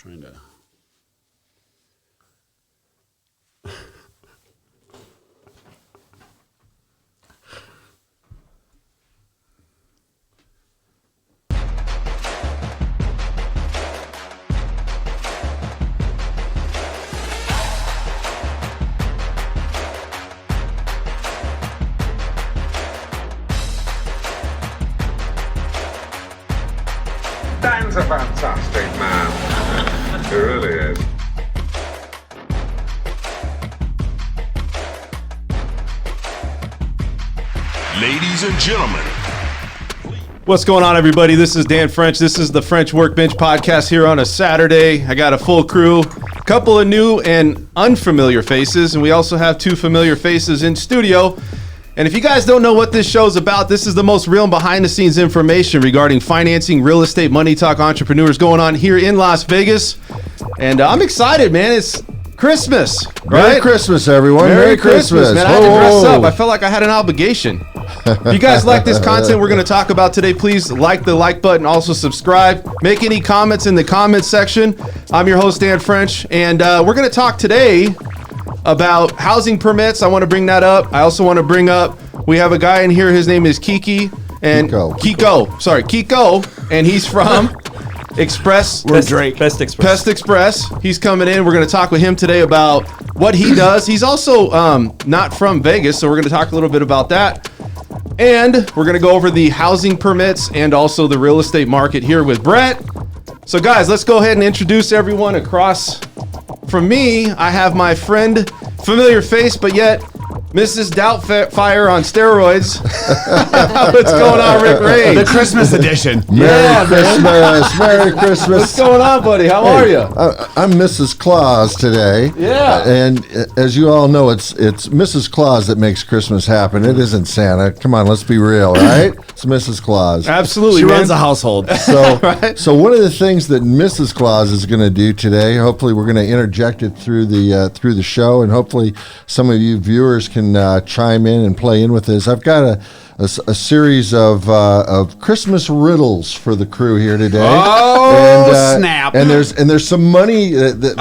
Trying to. Dan's a fantastic man. He really is. Ladies and gentlemen. What's going on, everybody? This is Dan French. This is the French Workbench Podcast here on a Saturday. I got a full crew, a couple of new and unfamiliar faces, and we also have two familiar faces in studio. And if you guys don't know what this show's about, this is the most real and behind-the-scenes information regarding financing, real estate, money talk, entrepreneurs going on here in Las Vegas. And I'm excited, man. It's Christmas, right? Merry Christmas, everyone. Merry Christmas, man. I had to dress up. I felt like I had an obligation. If you guys like this content we're going to talk about today, please like the like button. Also subscribe. Make any comments in the comments section. I'm your host, Dan French, and we're going to talk today about housing permits. I want to bring that up. I also want to bring up, we have a guy in here. His name is Kiko, and he's from Pest Express. He's coming in. We're going to talk with him today about what he does. He's also not from Vegas, so we're going to talk a little bit about that. And we're going to go over the housing permits and also the real estate market here with Brett. So guys, let's go ahead and introduce everyone. Across from me, I have my friend, familiar face, but yet Mrs. Doubtfire on steroids. What's going on, Rick Ray? The Christmas edition. Merry Christmas. Merry Christmas. What's going on, buddy? How are you? I'm Mrs. Claus today. Yeah. And as you all know, it's Mrs. Claus that makes Christmas happen. It isn't Santa. Come on, let's be real, right? It's Mrs. Claus. Absolutely, She man. runs the household. So, Right. so one of the things that Mrs. Claus is going to do today, hopefully we're going to interject it through the show, and hopefully some of you viewers can chime in and play in with this. I've got a series of Christmas riddles for the crew here today. Oh, snap! And there's some money. There's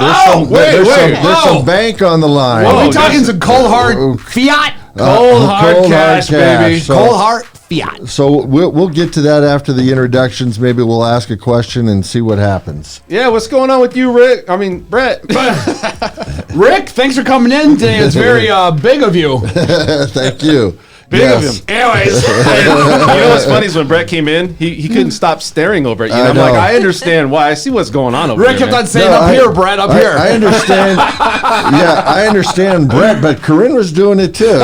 some bank on the line. Are we Whoa, talking that's- some cold hard fiat? Cold hard cash, baby. So, Cold hard fiat. So we'll get to that after the introductions. Maybe we'll ask a question and see what happens. Yeah, what's going on with you, Rick? I mean, Brett. Rick, thanks for coming in today. It's very big of you. Thank you. Big of him. Anyways, You know what's funny is when Brett came in, he couldn't stop staring over at you. And I'm like, know. I understand why. I see what's going on over Rick there. kept on man. saying here, Brett, up here. I understand. Yeah, I understand Brett, but Corinne was doing it too. So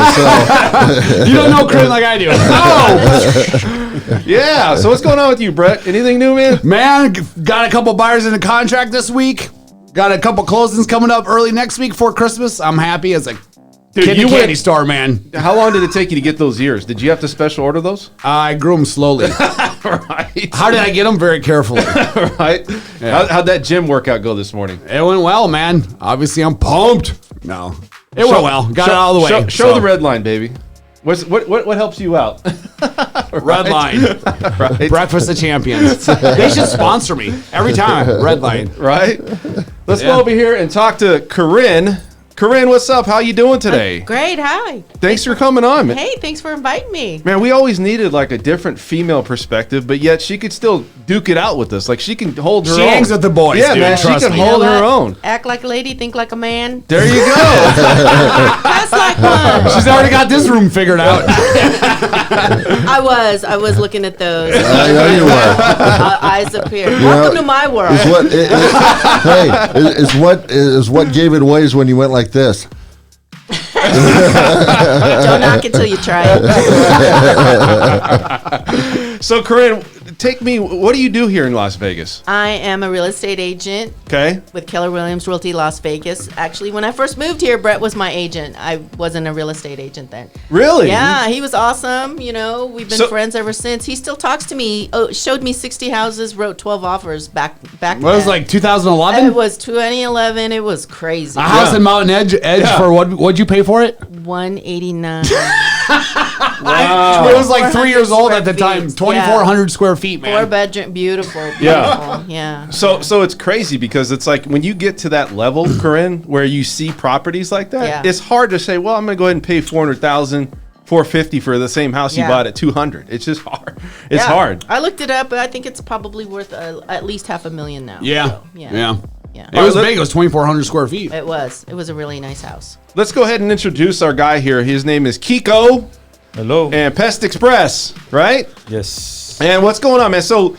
You don't know Corinne like I do. Oh, Yeah, so what's going on with you, Brett? Anything new, man? man, got a couple buyers in the contract this week. Got a couple closings coming up early next week for Christmas. I'm happy as a Dude, kid in you a candy went- store, man. How long did it take you to get those ears? Did you have to special order those? I grew them slowly. Right. How did I get them? Very carefully. Right? Yeah. How'd that gym workout go this morning? It went well, man. Obviously, I'm pumped. No, it went well. Got it out of the way. Show So, the red line, baby. What helps you out? red line. Right? Breakfast of Champions. They should sponsor me every time. Red line. Right? Let's Yeah. go over here and talk to Corinne. Corinne, what's up? How you doing today? Great, hi. Thanks for coming on, man. Hey, thanks for inviting me. Man, we always needed like a different female perspective, but yet she could still duke it out with us. Like she can hold her own. She hangs with the boys, Yeah, dude, man, she trust can me. hold You know her what? own. Act like a lady, think like a man. There you go. That's like one. She's already got this room figured out. I was looking at those. I know you were. Eyes up here. Welcome to my world. Is what gave it away is when you went like this. Don't knock it till you try it. So, Corinne, what do you do here in Las Vegas? I am a real estate agent Okay. with Keller Williams Realty Las Vegas. Actually, when I first moved here, Brett was my agent. I wasn't a real estate agent then. Really? Yeah, he was awesome. You know, we've been So- friends ever since. He still talks to me. Oh, showed me 60 houses, wrote 12 offers back. What was it, like 2011? It was 2011. It was crazy. A house in Mountain Edge Yeah. for what'd you pay for it? $189. It was like 3 years old at the time. 2,400 square feet, man. 4-bedroom, beautiful. Yeah. Yeah. So it's crazy because it's like when you get to that level, Corinne, where you see properties like that, Yeah. it's hard to say, well, I'm going to go ahead and pay $400,000, $450 for the same house you Yeah. bought at $200. It's just hard. It's Yeah. hard. I looked it up, but I think it's probably worth at least $500,000 now. Yeah. So, Yeah. Yeah. It was big. It was 2,400 square feet. It was. It was a really nice house. Let's go ahead and introduce our guy here. His name is Kiko Hello. and Pest Express, right? Yes. And what's going on, man? So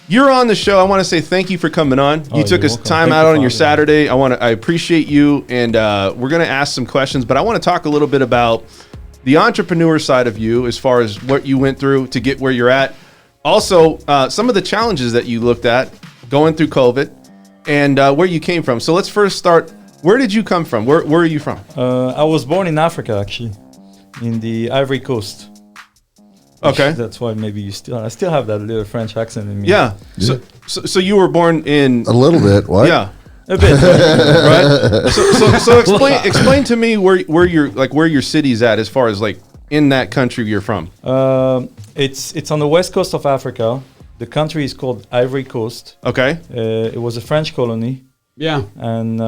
you're on the show. I want to say thank you for coming on. You took you're us welcome. time Thank out you on for your having me. Saturday. I appreciate you, and we're going to ask some questions, but I want to talk a little bit about the entrepreneur side of you as far as what you went through to get where you're at. Also, some of the challenges that you looked at going through COVID and where you came from. So let's first start. Where did you come from? Where are you from? I was born in Africa, actually, in the Ivory Coast. Okay. That's why maybe I still have that little French accent in me. Yeah. So you were born in A little bit. What? yeah. A bit. Right. So explain to me where your city's at as far as like in that country you're from. It's on the west coast of Africa. The country is called Ivory Coast. Okay. It was a French colony. Yeah. And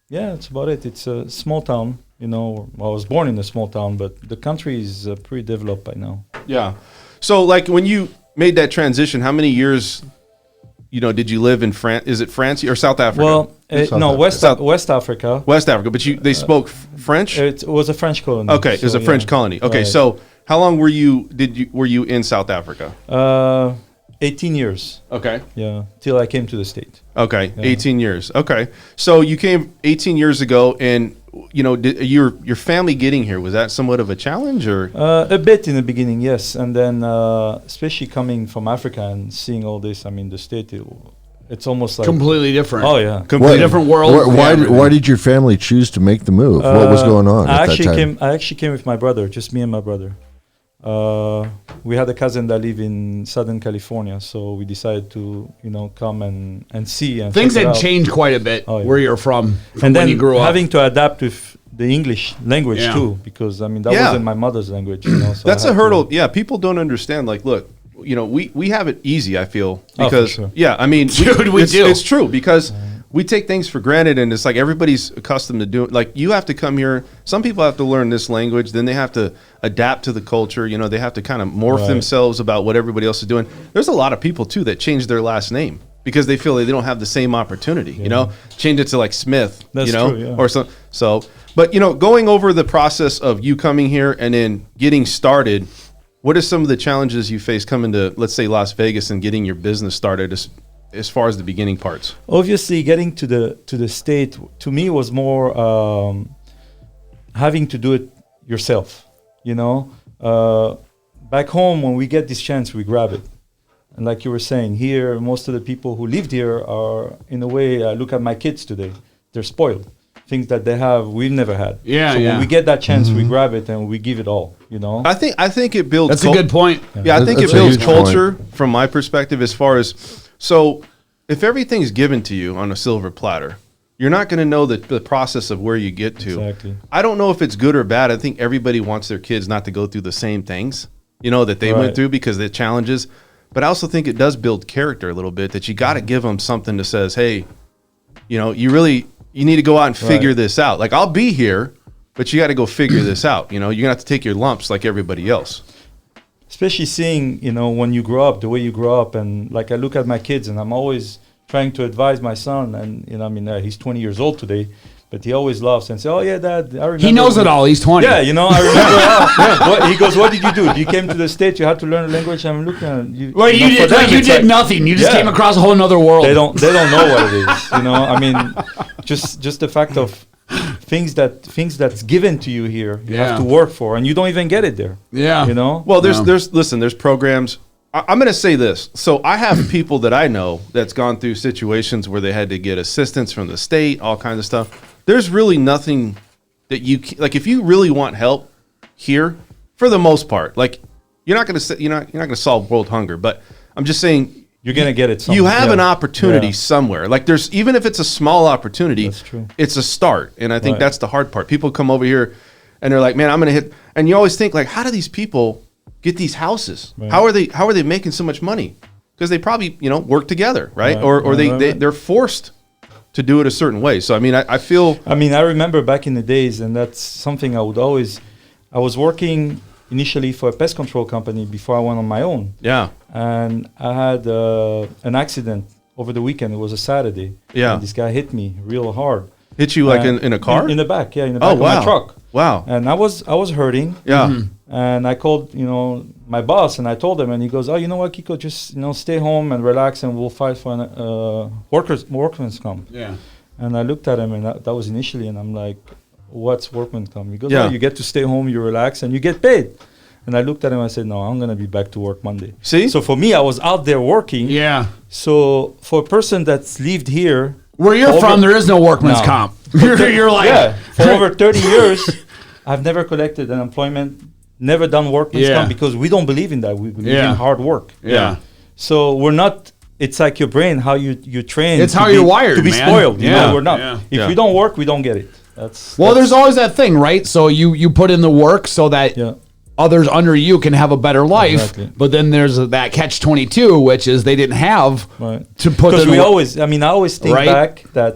yeah, that's about it. It's a small town. You know, I was born in a small town, but the country is pretty developed by now. Yeah. So like when you made that transition, how many years, did you live in France? Is it France or South Africa? Well, West Africa. West Africa, but they spoke French. It was a French colony. Okay, it was a French colony. Okay, Right. so how long were you in South Africa? 18 years. Okay. Yeah, till I came to the state. Okay, Yeah. 18 years. Okay, so you came 18 years ago, and did your family getting here, was that somewhat of a challenge, or? A bit in the beginning, yes, and then especially coming from Africa and seeing all this. I mean, the state, it's almost like Completely different. Oh yeah, Completely different world. Why did your family choose to make the move? What was going on at that time? I actually came with my brother, just me and my brother. We had a cousin that lived in Southern California, so we decided to, come and see. And Things check it had out. changed quite a bit Oh, yeah. where you're from And when then you grew up. having to adapt with the English language Yeah. too, because I mean that Yeah. wasn't my mother's language. So That's I a had hurdle. to- Yeah, people don't understand. Like, look, we have it easy. I feel Oh, for because sure. yeah, I mean, Dude, we do. It's true because we take things for granted, and it's like everybody's accustomed to doing. Like, you have to come here. Some people have to learn this language, then they have to adapt to the culture. They have to kind of morph Right. themselves about what everybody else is doing. There's a lot of people too that change their last name because they feel like they don't have the same opportunity. Change it to like Smith. That's true, yeah. Or so. But going over the process of you coming here and then getting started, what are some of the challenges you face coming to, let's say, Las Vegas and getting your business started as far as the beginning parts? Obviously, getting to the state to me was more having to do it yourself. Back home when we get this chance, we grab it. And like you were saying, here most of the people who lived here are, in a way, I look at my kids today. They're spoiled. Things that they have, we've never had. Yeah, so yeah. when we get that chance, we grab it and we give it all. I think it builds. That's a good point. Yeah, I think That's it a builds huge culture from my perspective. As far as if everything's given to you on a silver platter, you're not going to know the process of where you get to. Exactly. I don't know if it's good or bad. I think everybody wants their kids not to go through the same things, that they went Right. through because the challenges. But I also think it does build character a little bit, that you got to give them something that says, hey, you need to go out and figure Right. this out. Like, I'll be here, but you got to go figure this out. You're going to have to take your lumps like everybody else. Especially seeing, when you grow up, the way you grow up. And like I look at my kids and I'm always trying to advise my son. And, he's 20 years old today, but he always laughs and says, oh, yeah, Dad, I remember. He knows it all. He's 20. Yeah, I remember. He goes, what did you do? You came to the States, you had to learn a language. I'm looking at you. Well, you for did, them, you it's did like- nothing. You just Yeah. came across a whole nother world. They don't know what it is. Just the fact of things that's given to you here, you Yeah. have to work for, and you don't even get it there. Yeah. Well, There's programs. I'm going to say this. So I have people that I know that's gone through situations where they had to get assistance from the state, all kinds of stuff. There's really nothing that like, if you really want help here, for the most part, like, you're not going to solve world hunger, but I'm just saying, you're gonna get it. you have an opportunity Yeah. somewhere. Like, there's, even if it's a small opportunity, That's true. it's a start. And I think Right. that's the hard part. People come over here and they're like, man, I'm going to hit. And you always think like, how do these people get these houses? Right. How are they making so much money? Because they probably, work together, right? Right. Or Right. they're forced to do it a certain way. So I mean, I feel I mean, I remember back in the days, and that's something I was working initially for a pest control company before I went on my own. yeah. And I had an accident over the weekend. It was a Saturday. Yeah. And this guy hit me real hard. Hit you like And in a car? In the back, in the back Oh of wow. my truck. Wow. And I was hurting. Yeah. And I called, my boss, and I told him, and he goes, "Oh, you know what, Kiko, just stay home and relax, and we'll fight for an workman's comp." Yeah. And I looked at him, and that was initially, and I'm like, "What's workman's comp?" He goes, Yeah. "Oh, you get to stay home, you relax, and you get paid." And I looked at him, I said, "No, I'm gonna be back to work Monday." See? So for me, I was out there working. Yeah. So for a person that's lived here, Where you're Over- from, there is no workman's No. comp. You're like, yeah, for over 30 years, I've never collected unemployment, never done workman's Yeah. comp because we don't believe in that. We believe Yeah. in hard work. Yeah. So we're not. It's like your brain, how you train. It's to how be- you're wired, to be man. spoiled. Yeah. We're not. Yeah. If Yeah. we don't work, we don't get it. That's Well, there's that's- always that thing, right? So you put in the work so that Yeah. others under you can have a better life. Exactly. But then there's that catch-22, which is they didn't have Right. to put Because in we the work. always. I mean, I always think Right? back that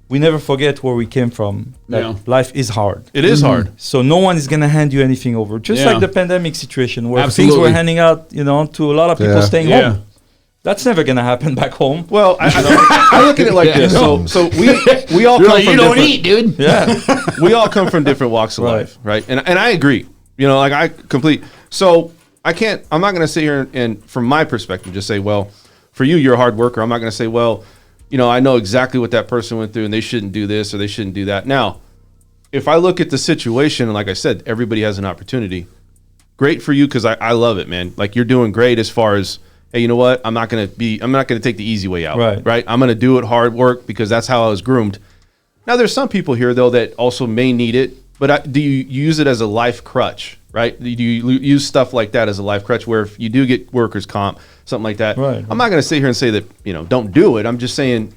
we never forget where we came from. That Yeah. life is hard. It is hard. So no one is going to hand you anything over. Just Yeah. like the pandemic situation where things Absolutely. were handing out, to a lot of people Yeah. staying Yeah. home. That's never going to happen back home. Well, I look at it like Yeah. this. So we all You're come like, from you don't different, eat, dude. Yeah. we all come from different walks of Right. life, right? And I agree. Like I complete. So I'm not going to sit here and from my perspective just say, well, for you, you're a hard worker. I'm not going to say, well, I know exactly what that person went through and they shouldn't do this or they shouldn't do that. Now, if I look at the situation, and like I said, everybody has an opportunity. Great for you because I love it, man. Like you're doing great as far as, hey, you know what? I'm not going to take the easy way out. Right. I'm going to do it hard work because that's how I was groomed. Now, there's some people here, though, that also may need it, but do you use it as a life crutch, right? Do you use stuff like that as a life crutch where if you do get workers' comp, something like that? Right. I'm not going to sit here and say that, don't do it. I'm just saying,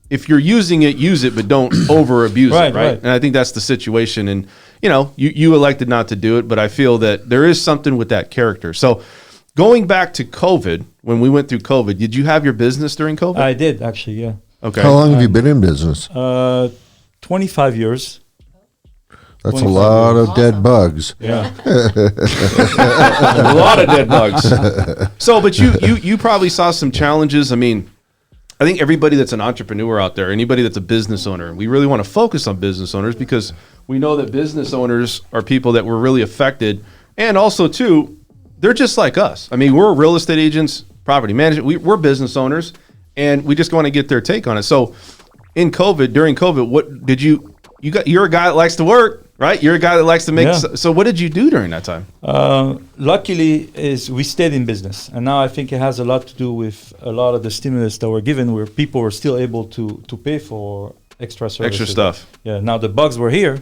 if you're using it, use it, but don't over abuse it, Right, right? right. And I think that's the situation. And, you elected not to do it, but I feel that there is something with that character. So going back to COVID, when we went through COVID, did you have your business during COVID? I did, actually, yeah. Okay. How long have you been in business? 25 years. That's a 25 lot years. of dead bugs. Yeah. A lot of dead bugs. So, but you probably saw some challenges. I mean, I think everybody that's an entrepreneur out there, anybody that's a business owner, and we really want to focus on business owners because we know that business owners are people that were really affected. And also, too, they're just like us. I mean, we're real estate agents, property management. We're business owners, and we just want to get their take on it. So, during COVID, what did you're a guy that likes to work, right? You're a guy that likes to make. Yeah. So what did you do during that time? Luckily, we stayed in business, and now I think it has a lot to do with a lot of the stimulus that were given, where people were still able to pay for extra services. Extra stuff. Yeah. Now the bugs were here,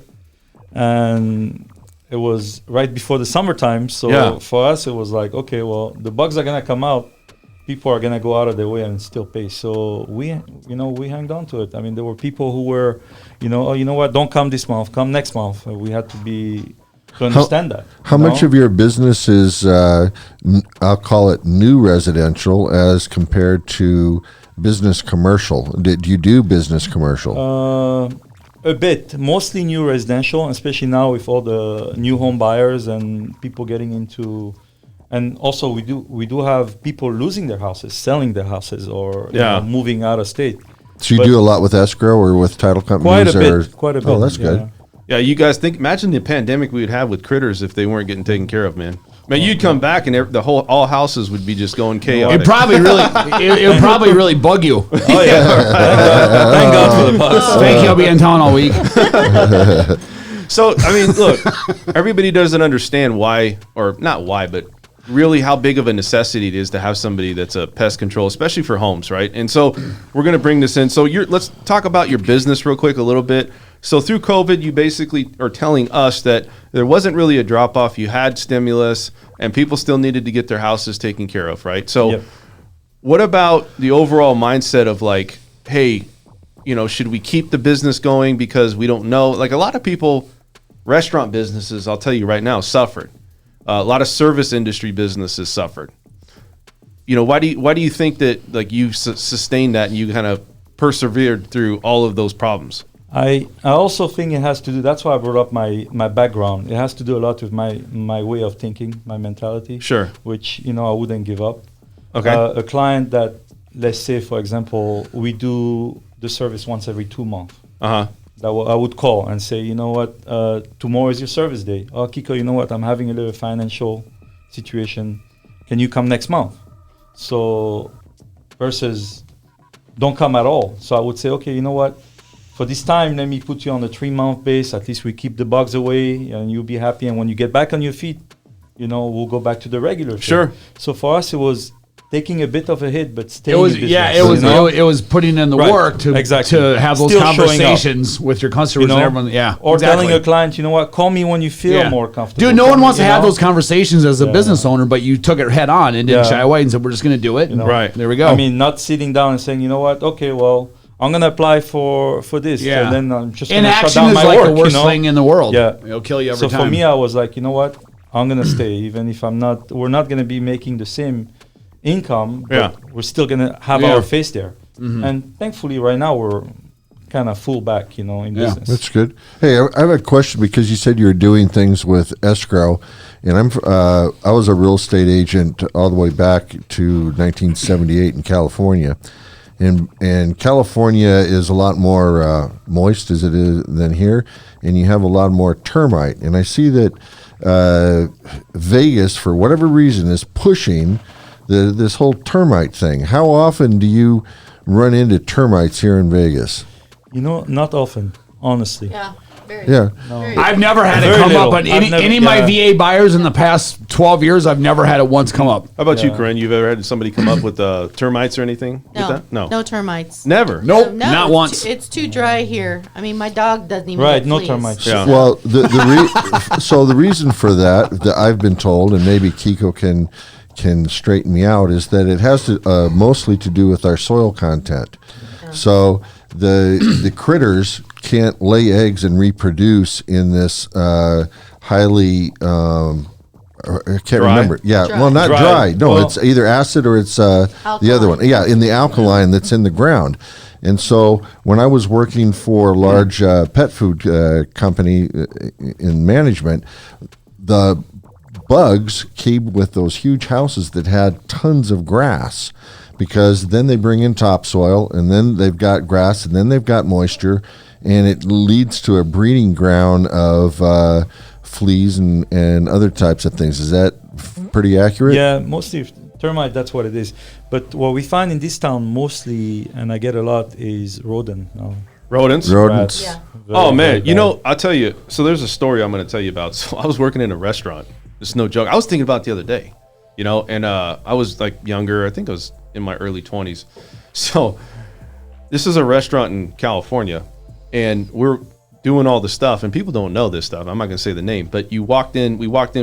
and it was right before the summertime. So Yeah. for us, it was like, okay, well, the bugs are gonna come out. People are gonna go out of their way and still pay. So we hanged on to it. I mean, there were people who were, oh, you know what? Don't come this month. Come next month. We had to understand that. How much of your business is, I'll call it new residential as compared to business commercial? Did you do business commercial? A bit, mostly new residential, especially now with all the new home buyers and people getting into. And also, we do have people losing their houses, selling their houses, or moving out of state. So you but do a lot with escrow or with title companies? Quite a bit. Oh, that's good. Yeah, you guys imagine the pandemic we would have with critters if they weren't getting taken care of, man. Man, you'd come back and all houses would be just going chaotic. It would probably really bug you. Oh yeah! Thank God for the bugs. Thank you. I'll be in town all week. So, I mean, look, everybody doesn't understand why, or not why, but really how big of a necessity it is to have somebody that's a pest control, especially for homes, right? And so we're going to bring this in. So let's talk about your business real quick a little bit. So through COVID, you basically are telling us that there wasn't really a drop-off. You had stimulus, and people still needed to get their houses taken care of, right? So Yep. what about the overall mindset of like, hey, should we keep the business going because we don't know? Like a lot of people restaurant businesses, I'll tell you right now, suffered. A lot of service industry businesses suffered. You know, why do you think that like you sustained that and you kind of persevered through all of those problems? I also think it has to do. That's why I brought up my background. It has to do a lot with my way of thinking, my mentality. Sure. Which I wouldn't give up. Okay. A client that, let's say, for example, we do the service once every 2 months. That I would call and say, you know what, tomorrow is your service day. Oh, Kiko, you know what, I'm having a little financial situation. Can you come next month? So versus don't come at all. So I would say, okay, you know what, for this time, let me put you on a 3-month base. At least we keep the bugs away and you'll be happy. And when you get back on your feet, we'll go back to the regular thing. Sure. So for us, it was taking a bit of a hit, but It staying was in business, it was putting in the Right. work to have those Still showing up. conversations with your customers and everyone. Yeah, Or exactly. telling a client, you know what, call me when you feel more comfortable. Dude, no Call one me, wants to you have know? those conversations as a business owner, but you took it head on and didn't Yeah. shy away and said, we're just going to do it. You know? Right. There we go. I mean, not sitting down and saying, you know what, okay, well, I'm going to apply for this. Yeah. And then I'm just going to shut Inaction down is my like work, the worst thing in the world. Yeah. It'll kill you every So time. for me, I was like, you know what, I'm going to stay, even if we're not going to be making the same income, but we're still going to have our face there. And thankfully, right now, we're kind of full back, in business. That's good. Hey, I have a question because you said you were doing things with escrow, and I was a real estate agent all the way back to 1978 in California, and California is a lot more moist as it is than here, and you have a lot more termite. And I see that Vegas, for whatever reason, is pushing this whole termite thing. How often do you run into termites here in Vegas? Not often, honestly. Yeah. Very. Yeah. Very. I've never had it Very come little. up on I've never- any of my VA buyers in the past 12 years. I've never had it once come up. How about you, Corinne? You've ever had somebody come up with termites or anything with No, that? no termites. Never. Nope, No, not once. It's too dry here. I mean, my dog doesn't even Right, get no fleas. termites. Yeah. Well, so the reason for that I've been told, and maybe Kiko can straighten me out, is that it has to mostly to do with our soil content. So the critters can't lay eggs and reproduce in this highly I can't Dry? remember. Yeah, Dry. well, not Dry. dry. No, Well- it's either acid or it's the other Alkaline. one. Yeah, in the alkaline that's in the ground. And so when I was working for a large pet food company in management, the bugs came with those huge houses that had tons of grass, because then they bring in topsoil, and then they've got grass, and then they've got moisture, and it leads to a breeding ground of fleas and other types of things. Is that pretty accurate? Yeah, mostly termite, that's what it is. But what we find in this town mostly, and I get a lot, is rodent. Rodents? Rodents. Yeah. Oh, Very, man. very bad. I'll tell you. So there's a story I'm going to tell you about. So I was working in a restaurant. It's no joke. I was thinking about it the other day, and I was like younger. I think I was in my early 20s. So this is a restaurant in California, and we're doing all the stuff, and people don't know this stuff. I'm not going to say the name, but we walked in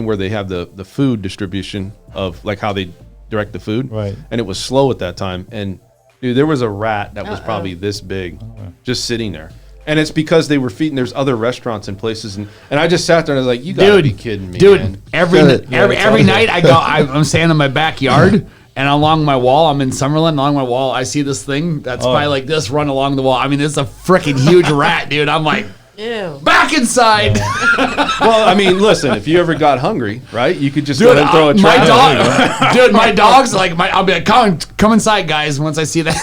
where they have the food distribution of like how they direct the food. Right. And it was slow at that time. And dude, there was a rat that was probably this big just sitting there. And it's because they were feeding. There's other restaurants and places, and I just sat there and I was like, "You gotta be kidding me, dude! man." Every awful. night I'm standing in my backyard, and along my wall, I'm in Summerlin. Along my wall, I see this thing that's probably like this run along the wall. I mean, it's a freaking huge rat, dude. I'm like, Ew. back inside. Well, I mean, listen, if you ever got hungry, right, you could just go Dude, ahead and throw a my trap. dog, dude, my dog's like, I'll be like, come inside, guys. Once I see that,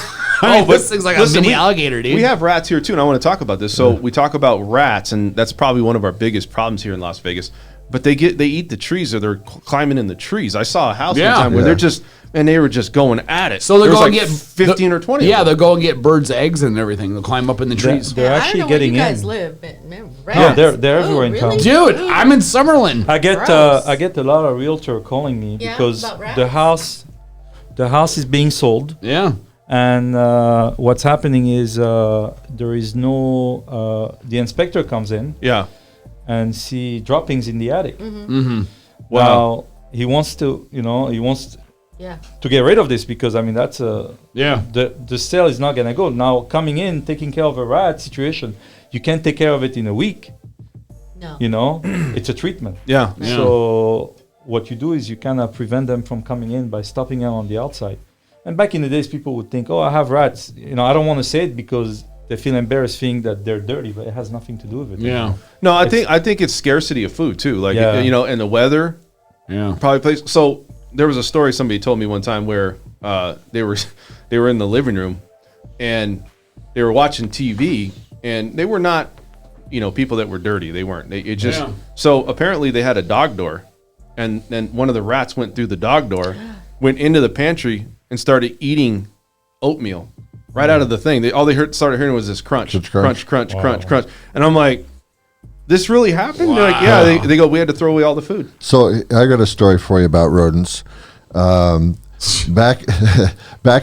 I mean, this thing's like listen, a mini we- alligator, dude. We have rats here too, and I want to talk about this. So we talk about rats, and that's probably one of our biggest problems here in Las Vegas. But they eat the trees, or they're climbing in the trees. I saw a house one time where they were just going at it. So they're There was going like to get 15 or 20. Yeah, of they'll them. go and get birds' eggs and everything. They'll climb up in the trees. They're I actually don't know getting where you guys in. live, but man, Yeah, rats. they're everywhere in really? town. Dude, I'm in Summerlin. I get Gross. a lot of realtor calling me Yeah, because about rats? the house is being sold, Yeah. and what's happening is there is no the inspector comes in Yeah. and see droppings in the attic. Mm-hmm. Wow. Now he wants to Yeah. to get rid of this, because I mean that's Yeah. the sale is not gonna go. Now coming in taking care of a rat situation, you can't take care of it in a week. No. You know, it's a treatment. Yeah. So what you do is you kind of prevent them from coming in by stopping them on the outside. And back in the days, people would think, "Oh, I have rats." You know, I don't want to say it because they feel embarrassed seeing that they're dirty, but it has nothing to do with it. Yeah. No, I think it's scarcity of food too. Like Yeah. you know, and the weather Yeah. probably plays. So there was a story somebody told me one time where they were in the living room and they were watching TV and they were not, you know, people that were dirty. They weren't. So apparently they had a dog door, and then one of the rats went through the dog door, went into the pantry and started eating oatmeal right out of the thing. All they started hearing was this crunch, crunch, crunch, crunch, crunch. And I'm like, this really happened? They're like, yeah. They go, we had to throw away all the food. So I got a story for you about rodents. Back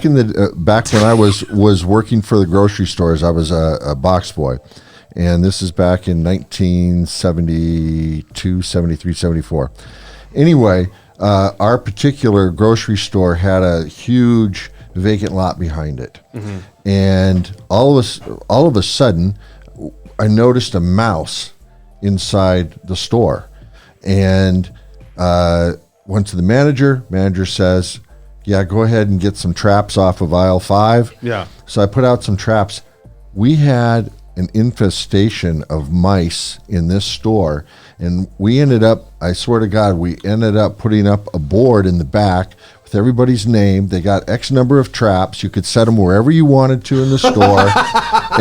when I was working for the grocery stores, I was a box boy, and this is back in 1972, 73, 74. Anyway, our particular grocery store had a huge vacant lot behind it, and all of a sudden, I noticed a mouse inside the store, and went to the manager. Manager says, "Yeah, go ahead and get some traps off of aisle 5." Yeah. So I put out some traps. We had an infestation of mice in this store, and we ended up, I swear to God, we ended up putting up a board in the back with everybody's name. They got X number of traps. You could set them wherever you wanted to in the store.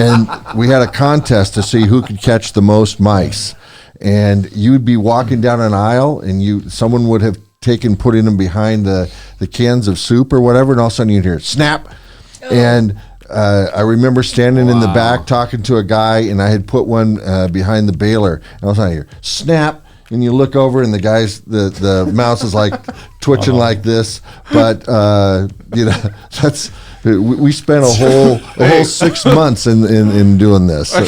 And we had a contest to see who could catch the most mice. And you would be walking down an aisle, and someone would have putting them behind the cans of soup or whatever, and all of a sudden you'd hear snap. And I remember standing in the back talking to a guy, and I had put one behind the baler, and all of a sudden I hear snap, and you look over, and the mouse is like twitching like this. But you know, that's we spent a whole 6 months in doing this. I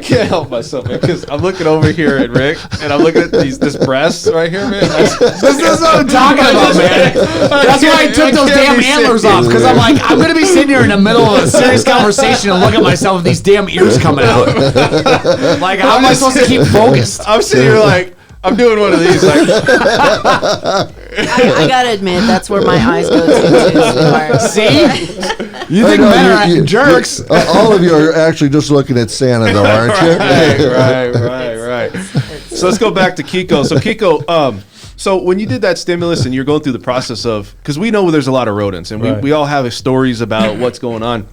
can't help myself, man, because I'm looking over here at Rick, and I'm looking at this breast right here, man. This is what I'm talking about, man. That's why I took those damn antlers off, because I'm like, I'm going to be sitting here in the middle of a serious conversation and look at myself with these damn ears coming out. Like, how am I supposed to keep focused? I'm sitting here like, I'm doing one of these. Like, I gotta admit, that's where my eyes go to. See? You think men are jerks. All of you are actually just looking at Santa, though, aren't you? Right. So let's go back to Kiko. So Kiko, so when you did that stimulus and you're going through the process of, because we know there's a lot of rodents, and we all have stories about what's going on.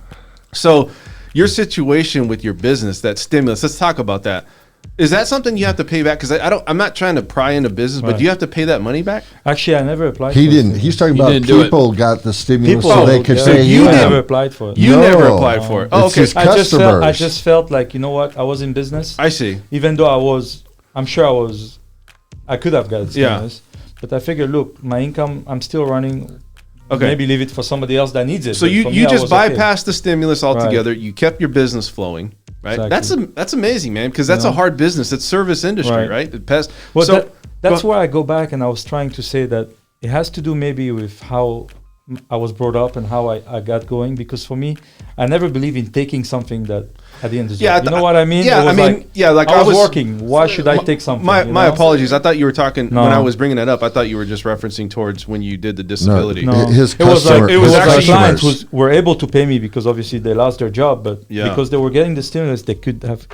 So your situation with your business, that stimulus, let's talk about that. Is that something you have to pay back? Because I'm not trying to pry into business, but do you have to pay that money back? Actually, I never applied. He for didn't. it. He's talking about people got the stimulus People, so they could yeah. say You yeah. never applied for it. You No. never applied for it. Oh, It's okay. his I customers. just felt like, you know what, I was in business. I see. Even though I'm sure I could have got stimulus, but I figured, look, my income, I'm still running. Okay. Maybe leave it for somebody else that needs it. So But for me, you I just was okay. bypassed the stimulus altogether. You kept your business flowing, right? Exactly. That's amazing, man, because that's a hard business. It's service industry, right? The pest. Well, so that's where I go back, and I was trying to say that it has to do maybe with how I was brought up and how I got going. Because for me, I never believe in taking something that at the end is you know what I mean? Yeah, I was working. Why should I take something? My apologies. I thought you were talking when I was bringing that up. I thought you were just referencing towards when you did the disability. No. His It was like his actually clients customers. who were able to pay me because obviously they lost their job, but because they were getting the stimulus, they could have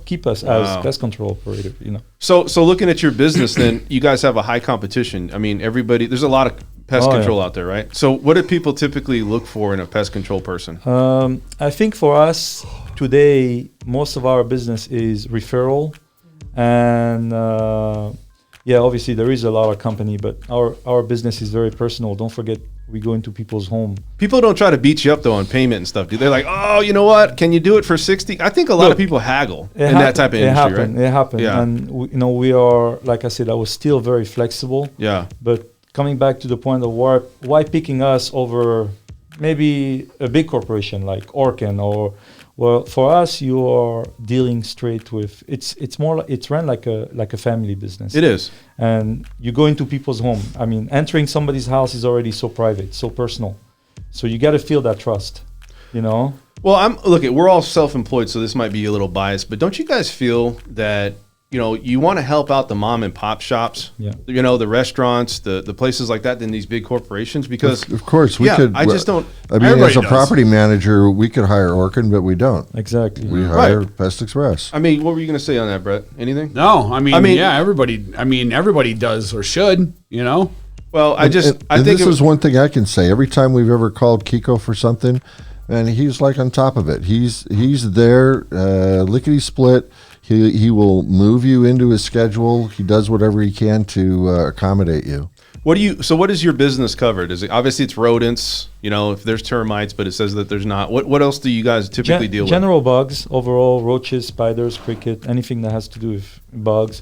keep us as pest control operator. You know. So looking at your business, then you guys have a high competition. I mean, there's a lot of pest control out there, right? So what do people typically look for in a pest control person? I think for us today, most of our business is referral, and obviously there is a lot of company, but our business is very personal. Don't forget, we go into people's home. People don't try to beat you up though on payment and stuff. They're like, oh, you know what? Can you do it for 60? I think a lot of people haggle in that type of industry, right? It happened, Yeah. and we are, like I said, I was still very flexible. Yeah. But coming back to the point of why picking us over maybe a big corporation like Orkin or. Well, for us, you are dealing straight with it's more it's run like a family business. It is, and you go into people's home. I mean, entering somebody's house is already so private, so personal. So you got to feel that trust, you know. Well, we're all self-employed, so this might be a little biased, but don't you guys feel that you want to help out the mom and pop shops, Yeah. the restaurants, the places like that than these big corporations because Of course, we could. I just don't. I mean, everybody as a does. property manager, we could hire Orkin, but we don't. Exactly. We hire Right. Best Express. I mean, what were you going to say on that, Brett? Anything? No, I mean, mean- yeah, everybody does or should, Well, I And think this is one thing I can say. Every time we've ever called Kiko for something, and he's like on top of it. He's there, lickety split. He will move you into his schedule. He does whatever he can to accommodate you. What is your business covered? Is it obviously it's rodents, if there's termites, but it says that there's not. What else do you guys typically deal with? General bugs, overall, roaches, spiders, cricket, anything that has to do with bugs.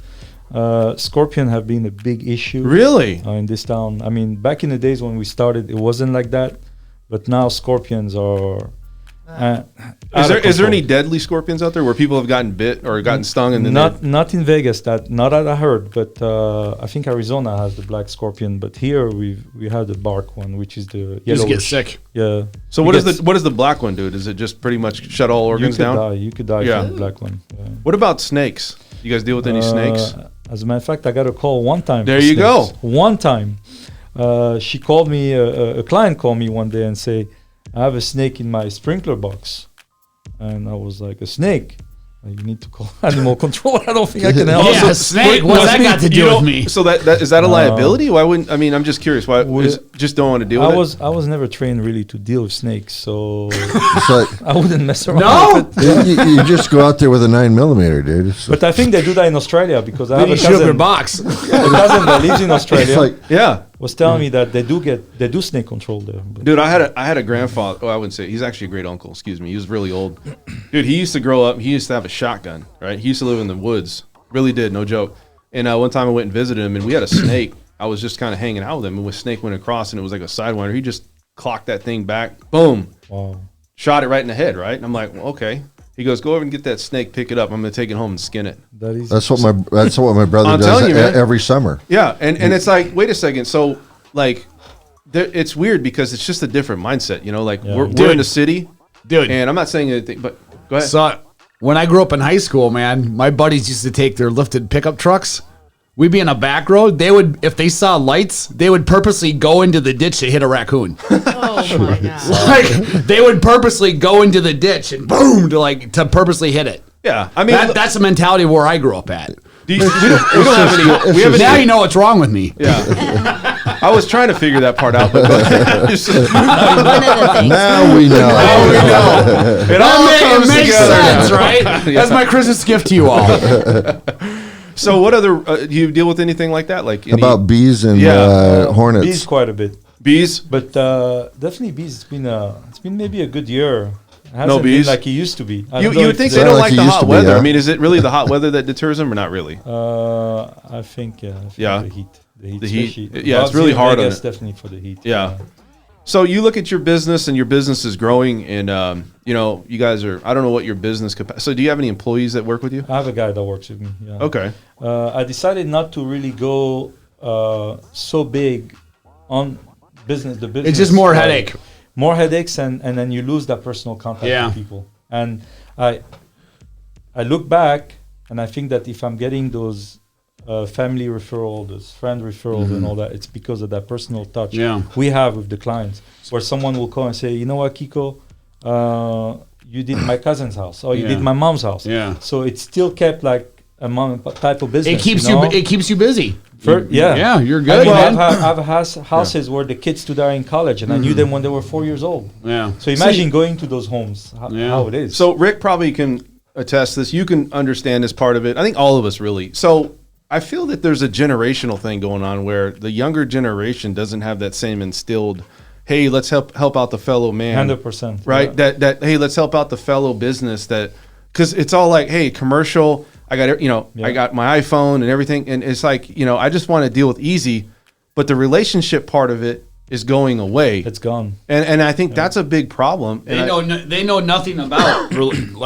Scorpion have been a big issue. Really? In this town. I mean, back in the days when we started, it wasn't like that, but now scorpions are. Is there any deadly scorpions out there where people have gotten bit or gotten stung and then not in Vegas, not that I heard, but I think Arizona has the black scorpion, but here we have the bark one, which is the You yellow. just get sick. Yeah. So what does the black one do? Does it just pretty much shut all organs down? You could die Yeah. from the black one. Yeah. What about snakes? You guys deal with any snakes? As a matter of fact, I got a call one time. There for you go. snakes. One time. She called me, a client called me one day and say, I have a snake in my sprinkler box. And I was like, a snake? You need to call animal control. I don't think I can help. Yeah, a snake. What's that got to do with me? So that is that a liability? Why wouldn't? I mean, I'm just curious. Why just don't want to deal with it? I was never trained really to deal with snakes, so It's like, I wouldn't mess around No? with it. you just go out there with a 9mm, dude. It's, But I think they do that in Australia because I Then have you a shoot up your cousin, box. a cousin that lives in Australia. it's like Yeah, was telling me that they do snake control there. But dude. I had a grandfather. Oh, I wouldn't say he's actually a great uncle. Excuse me. He was really old. Dude, he used to grow up. He used to have a shotgun. Right. He used to live in the woods. Really did. No joke. And one time I went and visited him, and we had a snake. I was just kind of hanging out with him, and the snake went across, and it was like a sidewinder. He just clocked that thing back. Boom. wow. Shot it right in the head. Right. And I'm like, well, okay. He goes, go over and get that snake, pick it up. I'm gonna take it home and skin it. that's what my brother I'm does telling you, man. every summer. Yeah, and it's like, wait a second. So, like, it's weird because it's just a different mindset. Like, Yeah. we're in the city, Dude. and I'm not saying anything, but go ahead. So when I grew up in high school, man, my buddies used to take their lifted pickup trucks. We'd be in a back road. They would, if they saw lights, they would purposely go into the ditch to hit a raccoon. Oh my god. Like they would purposely go into the ditch and boom to purposely hit it. Yeah, I mean, That's the mentality where I grew up at. we don't have any. We have Now any. you know what's wrong with me. Yeah, I was trying to figure that part out, but go ahead. One of the things. Now we know. It all It comes makes together sense, now. right? That's my Christmas gift to you all. So, what other do you deal with anything like that? Like any, About bees and hornets. Bees quite a bit, bees? but definitely bees. It's been maybe a good year. It hasn't bees? been like it used to be. I You don't know would if think it's they not don't like like it the used hot to be, weather. huh? I mean, is it really the hot weather that deters them, or not really? I think Yeah. the heat. The heat. especially- Yeah, it's Bugs really in hard on Vegas, it. definitely for the heat. Yeah. So you look at your business, and your business is growing, and you guys are. I don't know what your business capacity. So do you have any employees that work with you? I have a guy that works with me. Yeah. Okay. I decided not to really go so big on business. The business. It's just more side. headache. More headaches, and then you lose that personal contact Yeah. with people. And I look back, and I think that if I'm getting those family referral, those friend referrals, and all that, it's because of that personal touch Yeah. we have with the clients, where someone will call and say, you know what, Kiko, you did my cousin's house, or you Yeah. did my mom's house. Yeah. So it's still kept like a mom and pop type of business. It keeps know? you busy. Yeah. Yeah, you're I good, mean, man. I've houses where the kids stood there in college, and I knew them when they were 4 years old. Yeah. So imagine going to those homes, Yeah. how it is. So Rick probably can attest this. You can understand this part of it. I think all of us really. So I feel that there's a generational thing going on where the younger generation doesn't have that same instilled, hey, let's help out the fellow man. 100%. Right? Yeah. That hey, let's help out the fellow business that because it's all like, hey, commercial. I got I got my iPhone and everything, and it's like I just want to deal with easy, but the relationship part of it is going away. It's gone. And I think that's a big problem. They know nothing about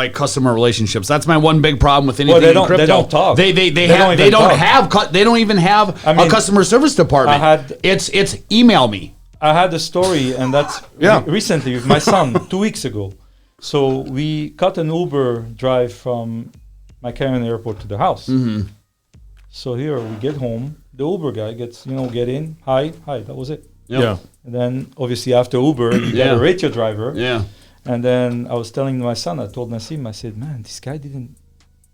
like customer relationships. That's my one big problem with anything they don't- in crypto. they don't talk. They They don't don't even have they don't even have I mean, a customer service department. It's email me. I had a story, and that's recently with my son 2 weeks ago. So we caught an Uber drive from my car in the airport to the house. Mm-hmm. So here we get home. The Uber guy gets, get in. Hi. That was it. Yeah. And then obviously after Uber, you gotta rate your driver. Yeah. And then I was telling my son, I told Nassim, I said, man, this guy didn't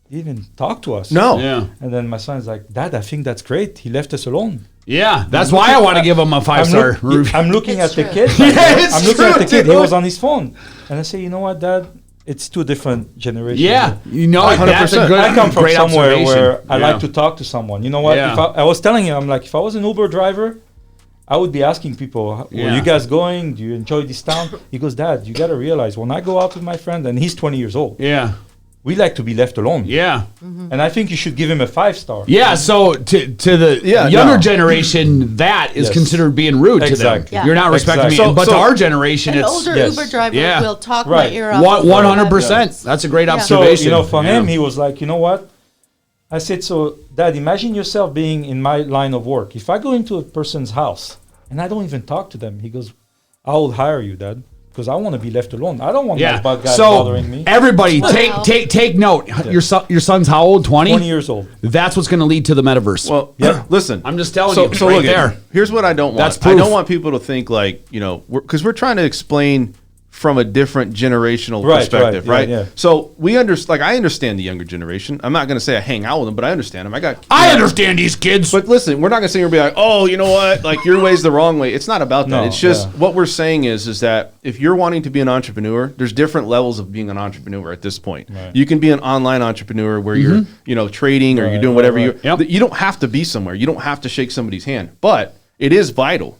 even talk to us. No. Yeah. And then my son's like, Dad, I think that's great. He left us alone. Yeah. That's why I want to give him a 5-star review. I'm looking It's at the true. kid. I'm looking at the kid. He was on his phone. And I say, you know what, Dad? It's two different generations. Yeah. That's a 100%. good, I come from great somewhere observation. where I Yeah. like to talk to someone. You know what? Yeah. If I was telling him, I'm like, if I was an Uber driver, I would be asking people, where you guys going? Do you enjoy this town? He goes, Dad, you got to realize when I go out with my friend, and he's 20 years old, Yeah. we like to be left alone. Yeah. And I think you should give him a 5-star. Yeah, so to the younger generation, that is Yes. considered being rude to them. Exactly. Yeah. You're not respecting Exactly. me. But So- to our generation, An it's older Yes. Uber driver Yeah. will talk Right. my ear off. 100%. That's a great Yeah. So, observation. for Yeah. him, he was like, you know what? I said, so, Dad, imagine yourself being in my line of work. If I go into a person's house and I don't even talk to them, he goes, I will hire you, Dad, because I want to be left alone. I don't want Yeah. my bug guy So bothering me. everybody, Wow. take note. Your son's how old? 20? 20 years old. That's what's going to lead to the metaverse. Well, listen. I'm just telling so, you, So right look there. at here's what I don't want. That's I proof. don't want people to think like, because we're trying to explain from a different generational Right, perspective, right, right? yeah. So I understand the younger generation. I'm not going to say I hang out with them, but I understand them. I understand these kids. But listen, we're not going to sit here and be like, oh, you know what? Like your way's the wrong way. It's not about that. No, It's just yeah. what we're saying is that if you're wanting to be an entrepreneur, there's different levels of being an entrepreneur at this point. Right. You can be an online entrepreneur where you're, trading or you're Right, doing right, whatever right. you don't have to be somewhere. You don't have to shake somebody's hand. But it is vital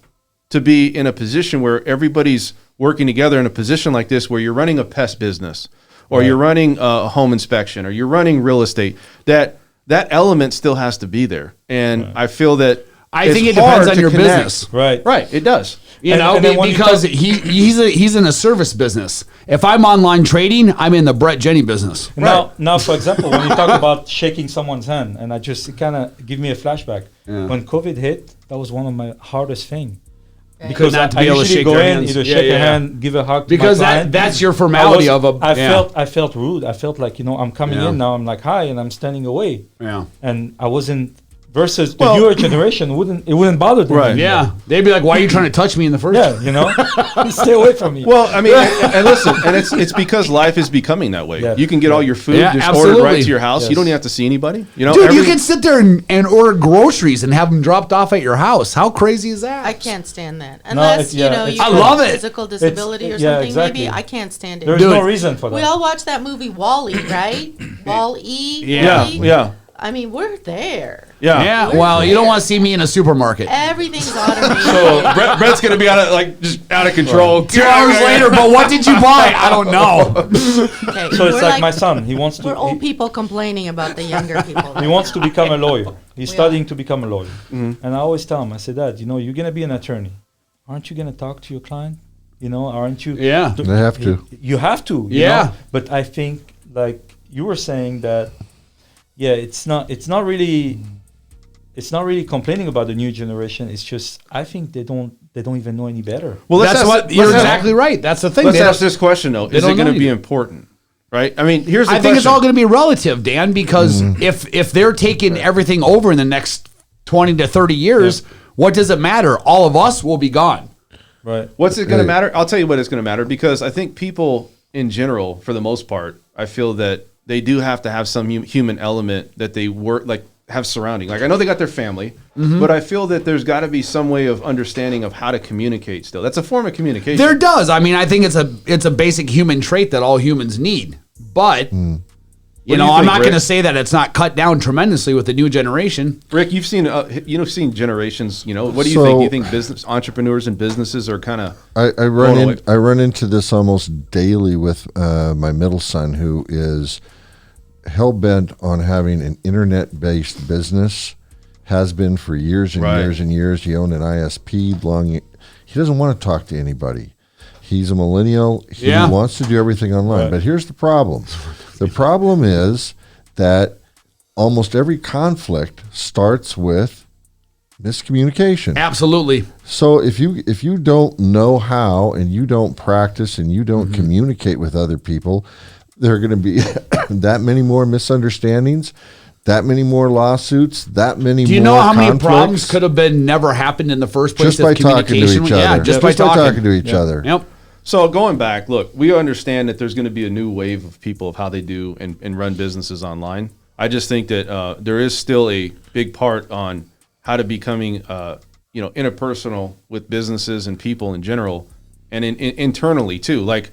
to be in a position where everybody's working together in a position like this where you're running a pest business or you're running a home inspection or you're running real estate, that element still has to be there. And I feel that I think it depends on your business. Right. Right, it does. And then when you because talk- he's in a service business. If I'm online trading, I'm in the Brett Jenny business. Now, for example, when you talk about shaking someone's hand, and it kind of give me a flashback. When COVID hit, that was one of my hardest things. Because not to I be able to usually shake go their in, hands. either Yeah, shake a yeah. hand, give a hug Because to my client. that's your formality of a. I felt rude. I felt like I'm coming Yeah. in now. I'm like hi, and I'm standing away. Yeah. And I wasn't. Versus the newer generation wouldn't bother them. Right. Yeah, they'd be like, "Why are you trying to touch me in the first?" Yeah, stay away from me. Well, I mean, and listen, and it's because life is becoming that way. Yeah. You can get all your food Yeah, just ordered absolutely. right to your house. You Yes. don't even have to see anybody. Dude, you can sit there and order groceries and have them dropped off at your house. How crazy is that? I can't stand that. Unless, you it's- have I love it. physical disability or yeah, something, exactly. maybe. I can't stand it. There's Dude. no reason for that. We all watched that movie Wall-E, right? Wall-E? Yeah, yeah. I mean, we're there. Yeah, well, you don't want to see me in a supermarket. Everything's automated. So Brett's gonna be just out of control. 2 hours later, but what did you buy? I don't know. Okay, So it's we're like my son. He wants We're old to. people complaining about the younger people. He wants to become a lawyer. He's We studying are. to become a lawyer. And I always tell him, I said, Dad, you're gonna be an attorney. Aren't you gonna talk to your client? Aren't you? Yeah. They have to. You have to. you Yeah. know? But I think, like you were saying, that it's not really complaining about the new generation. It's just I think they don't even know any better. Well, That's what you're exactly right. That's the thing. Let's They ask don't- this question though: Is don't it going know to be anything. important? Right? I mean, here's the I question. think it's all going to be relative, Dan, because if they're taking everything over in the next 20 to 30 years, what does it matter? All of us will be gone. Right. What's it going to matter? I'll tell you what it's going to matter because I think people in general, for the most part, I feel that they do have to have some human element that they have surrounding. Like I know they got their family, but I feel that there's got to be some way of understanding of how to communicate still. That's a form of communication. There does. I mean, I think it's a basic human trait that all humans need. But What you do know, you I'm think, not going to Rick? say that it's not cut down tremendously with the new generation. Rick, you've seen generations. What do you So- think? Do you think business entrepreneurs and businesses are kind of? I run into this almost daily with my middle son, who is hell bent on having an internet-based business. Has been for years and Right. years and years. He owned an ISP long. He doesn't want to talk to anybody. He's a millennial. He Yeah. wants to do everything online. Right. But here's the problem. The problem is that almost every conflict starts with miscommunication. Absolutely. So if you don't know how and you don't practice and you don't communicate with other people, there are going to be that many more misunderstandings, that many more lawsuits, that many more Do you know how many conflicts, problems could have been never happened in the first place? just by if talking to communication- each other? Yeah, just by talking. to each other. Yep. So going back, look, we understand that there's going to be a new wave of people of how they do and run businesses online. I just think that there is still a big part on how to becoming, interpersonal with businesses and people in general, and internally too. Like,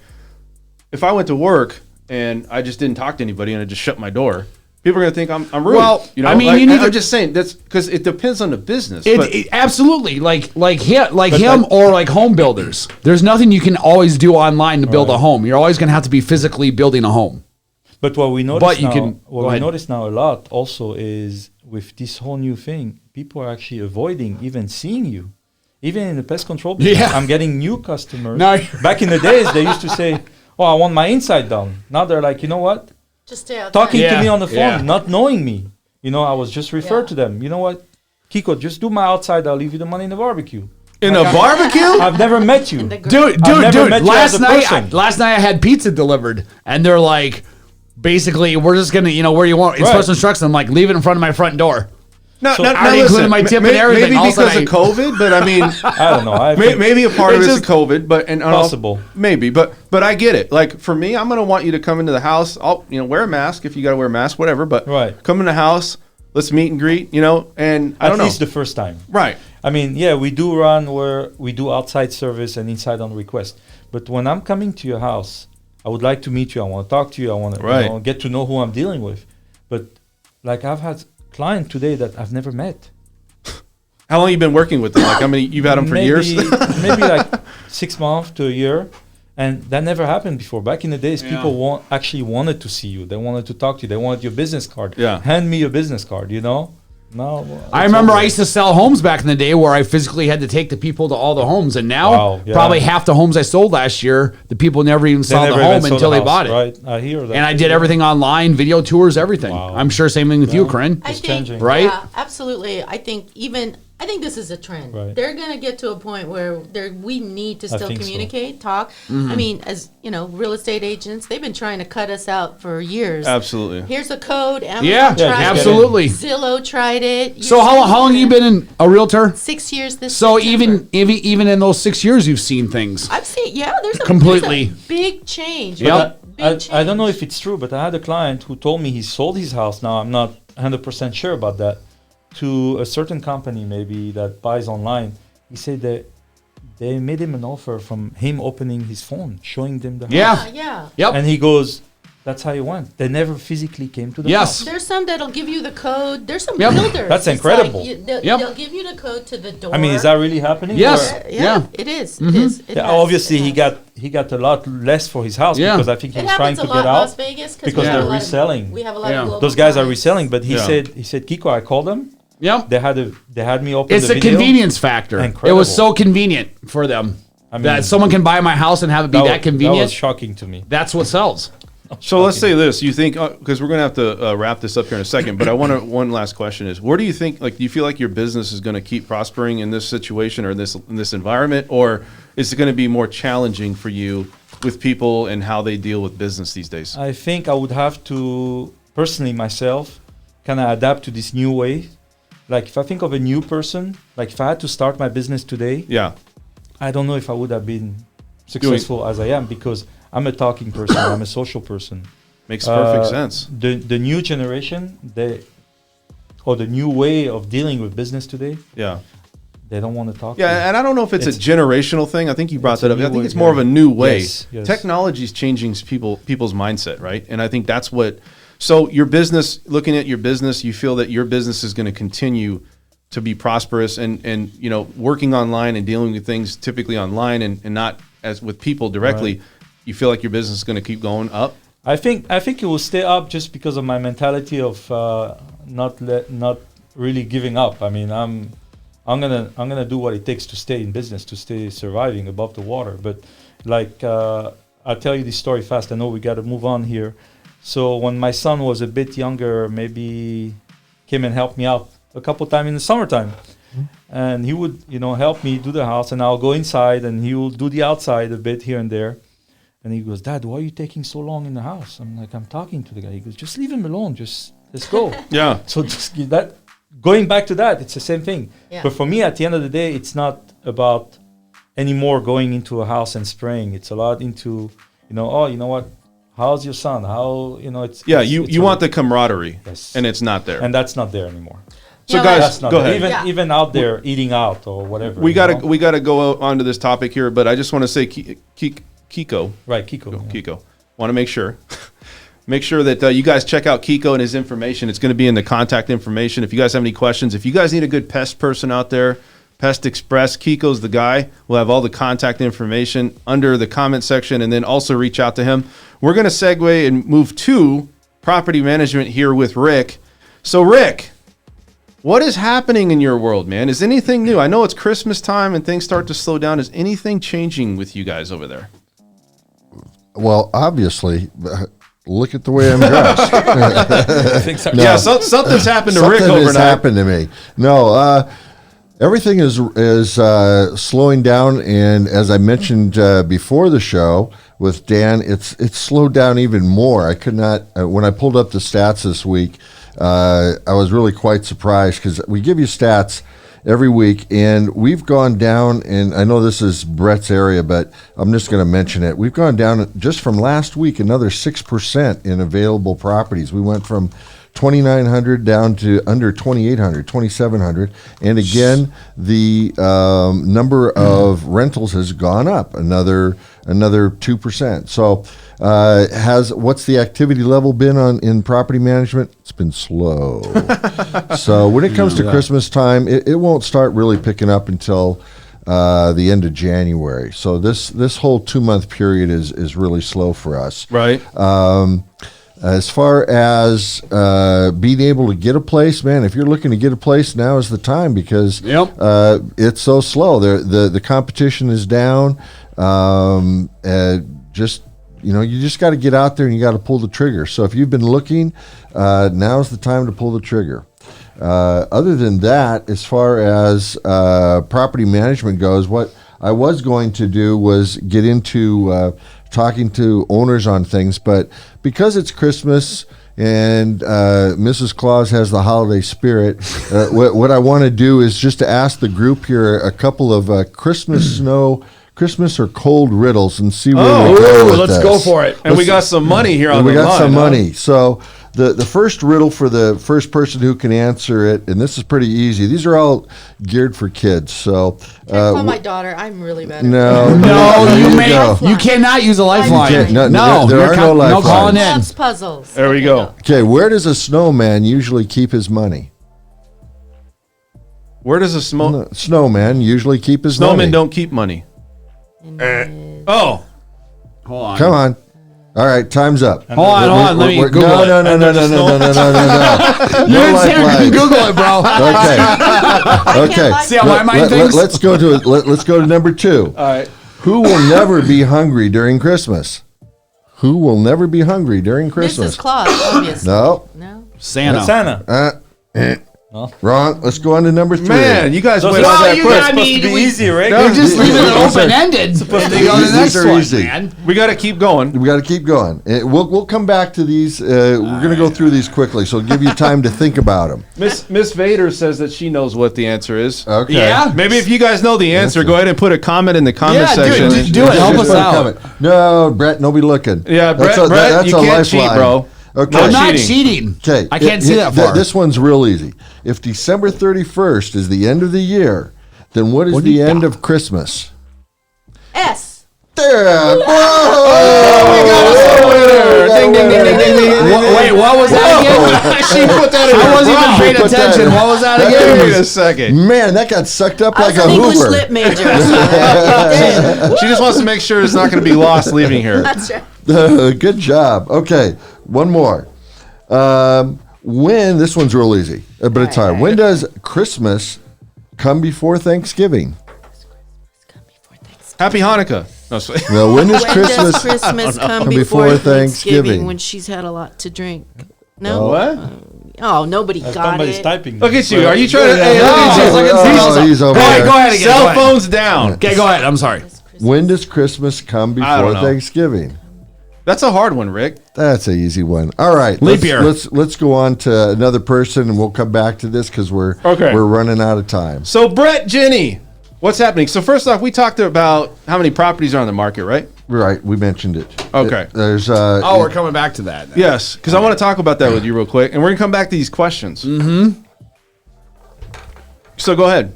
if I went to work and I just didn't talk to anybody and I just shut my door, people are going to think I'm rude. Well, you know, I mean, like, you need I'm to- just saying that's because it depends on the business. Absolutely, like him or like home builders. There's nothing you can always do online to build a home. You're always going to have to be physically building a home. But what we notice But you now, can- what go we ahead. notice now a lot also is with this whole new thing, people are actually avoiding even seeing you. Even in the pest control business, Yeah. I'm getting new customers. No. Back in the days, they used to say, "Oh, I want my inside done." Now they're like, "You know what? Just stay outside. Talking Yeah. to me on the phone, Yeah. not knowing me. You know, I was just referred Yeah. to them. You know what, Kiko, just do my outside. I'll leave you the money in the barbecue." in a barbecue, I've never met you. The gr- I've never met you as Last a night, person. last night I had pizza delivered, and they're like, basically, we're just gonna, where you want Right. special instructions. I'm like, leave it in front of my front door. no, So no, I no, already listen, included my tip and may- everything. Maybe All of a because sudden of COVID, but I mean, I don't know. I think maybe a part of it's it's just COVID, but and possible. maybe, but I get it. Like for me, I'm gonna want you to come into the house. I'll wear a mask if you got to wear a mask, whatever. But Right. come in the house, let's meet and greet. And I at don't know. least the first time. Right. I mean, yeah, we do run where we do outside service and inside on request. But when I'm coming to your house, I would like to meet you. I want to talk to you. I want to Right. get to know who I'm dealing with. But like I've had client today that I've never met. How long you been working with them? Like how many you've had them for years? maybe like 6 months to a year. And that never happened before. Back in the days, people actually wanted to see you. They wanted to talk to you. They wanted your business card. Yeah. Hand me your business card, Now, I remember I used to sell homes back in the day where I physically had to take the people to all the homes, and now Wow, yeah. probably half the homes I sold last year, the people never even saw the home until they bought it. Right, I hear that. And I did everything online, video tours, everything. Wow. I'm sure same thing with you, Corinne. I It's think, changing. Right? Yeah, absolutely. I think this is a trend. Right. They're gonna get to a point where we need to still think so. communicate, talk. Mm-hmm. I mean, as real estate agents, they've been trying to cut us out for years. Absolutely. Here's a code. Amazon Yeah, tried absolutely. It. Zillow tried it. So how long have you been in a realtor? 6 years this So September. even in those 6 years, you've seen things. I've seen, there's Completely. there's a big change. Yep. Big I don't know change. if it's true, but I had a client who told me he sold his house. Now I'm not 100% sure about that. To a certain company maybe that buys online. He said that they made him an offer from him opening his phone, showing them the house. Yeah. Yeah. Yep. And he goes, that's how it went. They never physically came to the Yes. house. There's some that'll give you the code. There's some Yep. builders. That's It's incredible. Like they'll, Yep. they'll give you the code to the door. I mean, is that really happening? Yes. Or- Yeah, Yeah. it is. It is. It Yeah, has. obviously It has. he got a lot less for his house Yeah. because I think he It was trying happens to a lot get in out Las Vegas because we have they're a lot of- reselling. we have a lot Yeah. of global Those guys are clients. reselling, but he Yeah. said, Kiko, I called them. Yep. They had me open It's the a video. convenience factor. Incredible. It was so convenient for them I mean, that someone can buy my house and have it be that That convenient. was shocking to me. That's what sells. So let's say this. You think, because we're going to have to wrap this up here in a second, but I want to, one last question is, where do you think, do you feel like your business is going to keep prospering in this situation or in this environment, or is it going to be more challenging for you with people and how they deal with business these days? I think I would have to, personally myself, kind of adapt to this new way. Like if I think of a new person, like if I had to start my business today, Yeah. I don't know if I would have been successful as I am because I'm a talking person, I'm a social person. Makes perfect sense. The new generation, or the new way of dealing with business today, Yeah. they don't want to talk. to you. Yeah, and I don't know if it's a generational thing. I think you brought It's that a up. I new think way, it's more of yeah. a new way. Yes, yes. Technology is changing people's mindset, right? And I think that's what. So your business, looking at your business, you feel that your business is going to continue to be prosperous, and working online and dealing with things typically online and not as with people directly. Right. You feel like your business is going to keep going up. I think it will stay up just because of my mentality of not really giving up. I mean, I'm gonna do what it takes to stay in business, to stay surviving above the water. But I'll tell you this story fast. I know we got to move on here. So when my son was a bit younger, maybe came and helped me out a couple times in the summertime. And he would, help me do the house, and I'll go inside, and he will do the outside a bit here and there. And he goes, Dad, why are you taking so long in the house? I'm like, I'm talking to the guy. He goes, just leave him alone. Just let's go. Yeah. So just that, going back to that, it's the same thing. Yeah. But for me, at the end of the day, it's not about anymore going into a house and spraying. It's a lot into, oh, you know what? How's your son? How, it's... Yeah, it's you want the camaraderie, Yes. and it's not there. And that's not there anymore. So Yeah, guys, That's not go there. ahead. Even out there eating out or whatever. We you gotta know? we gotta go on to this topic here, but I just want to say Kiko. Right, Kiko. yeah. Kiko. Want to make sure that you guys check out Kiko and his information. It's going to be in the contact information. If you guys have any questions, if you guys need a good pest person out there, Pest Express, Kiko's the guy. We'll have all the contact information under the comment section, and then also reach out to him. We're going to segue and move to property management here with Rick. So Rick, what is happening in your world, man? Is anything new? I know it's Christmas time and things start to slow down. Is anything changing with you guys over there? Well, obviously, look at the way I'm dressed. No. Yeah, something's happened to Rick Something has overnight. happened to me. No, everything is slowing down, and as I mentioned before the show with Dan, it's slowed down even more. I could not when I pulled up the stats this week. I was really quite surprised because we give you stats every week, and we've gone down, and I know this is Brett's area, but I'm just going to mention it. We've gone down just from last week another 6% in available properties. We went from 2,900 down to under 2,800, 2,700. And again, the number of rentals has gone up another 2%. So what's the activity level been in property management? It's been slow. So when it comes to Christmas time, it won't start really picking up until the end of January. So this whole 2-month period is really slow for us. Right. As far as being able to get a place, man, if you're looking to get a place, now is the time because it's so slow. The competition is down. You just got to get out there and you got to pull the trigger. So if you've been looking, now's the time to pull the trigger. Other than that, as far as property management goes, what I was going to do was get into talking to owners on things, but because it's Christmas and Mrs. Claus has the holiday spirit, what I want to do is just to ask the group here a couple of Christmas or cold riddles and see where we go with let's this. go for it. And we got some money here on And the we got line, some huh? money. So the first riddle for the first person who can answer it, and this is pretty easy. These are all geared for kids. So Can I call my daughter? I'm really bad at no, No, there you cannot use a lifeline. You can't. No, there you're are no no lifelines. calling in. Loves puzzles. There we Okay, go. Okay, where does a snowman usually keep his money? Where does a Snowman usually keep his money. snowman don't keep money? Oh, Hold on. Come on. All right, time's up. Hold on. Let me Google it. No. And there's a No. You No didn't say you can lifelines. Google it, bro. Okay. See how my mind thinks? Let's go to number 2. all right. Who will never be hungry during Christmas? Who will never be hungry during Christmas? Mrs. Claus, obviously. No. Santa. Santa. Wrong. Let's go on to number 3. Man, you guys Those went are- on that you quick. got Supposed me- to be we- easy, right? You're just leaving it These are- open-ended. They go to the These next are one, easy. man. We got to keep going. We got to keep going. We'll come back to these. We're going to go through these quickly, so give you time to think about them. Miss Vader says that she knows what the answer is. Okay. Yeah? Maybe if you guys know the answer, go ahead and put a comment in the comment Yeah, section. dude, do it. Help us out. No, Brett, nobody looking. Yeah, Brett, you can't cheat, bro. Okay. I'm not cheating. cheating. Okay. I can't see that far. This one's real easy. If December 31st is the end of the year, then what is the end of Christmas? S. There. Ding, ding, ding, ding, ding, ding. Wait, what was that again? She put that in I her wasn't even mouth. paying Put that attention. in. What was that Wait again? a second. Man, that got sucked up I like was a an English Hoover. lit major. So She just wants to make sure it's not going to be lost leaving here. that's right. Good job. Okay, one more. When this one's real easy, but it's hard. When does Christmas come before Thanksgiving? Happy Hanukkah. No, sorry. No, when does When Christmas? does Christmas come Before before Thanksgiving? Thanksgiving when she's had a lot to drink? No. What? Oh, nobody got Somebody's it. typing. Look at you. Are you trying to? Yeah, Hey, yeah. look at you. Oh, he's over Go ahead, there. go ahead again. Cell go ahead. phones down. Okay, go ahead. I'm sorry. When does Christmas come I don't before know. Thanksgiving? That's a hard one, Rick. That's an easy one. All right, Leap year. Let's go on to another person, and we'll come back to this because we're running out of time. So Brett, Jenny, what's happening? So first off, we talked about how many properties are on the market, right? Right, we mentioned it. Okay. There's Oh, we're coming back to that. Yes, because I want to talk about that with you real quick, and we're gonna come back to these questions. Mm-hmm. So go ahead.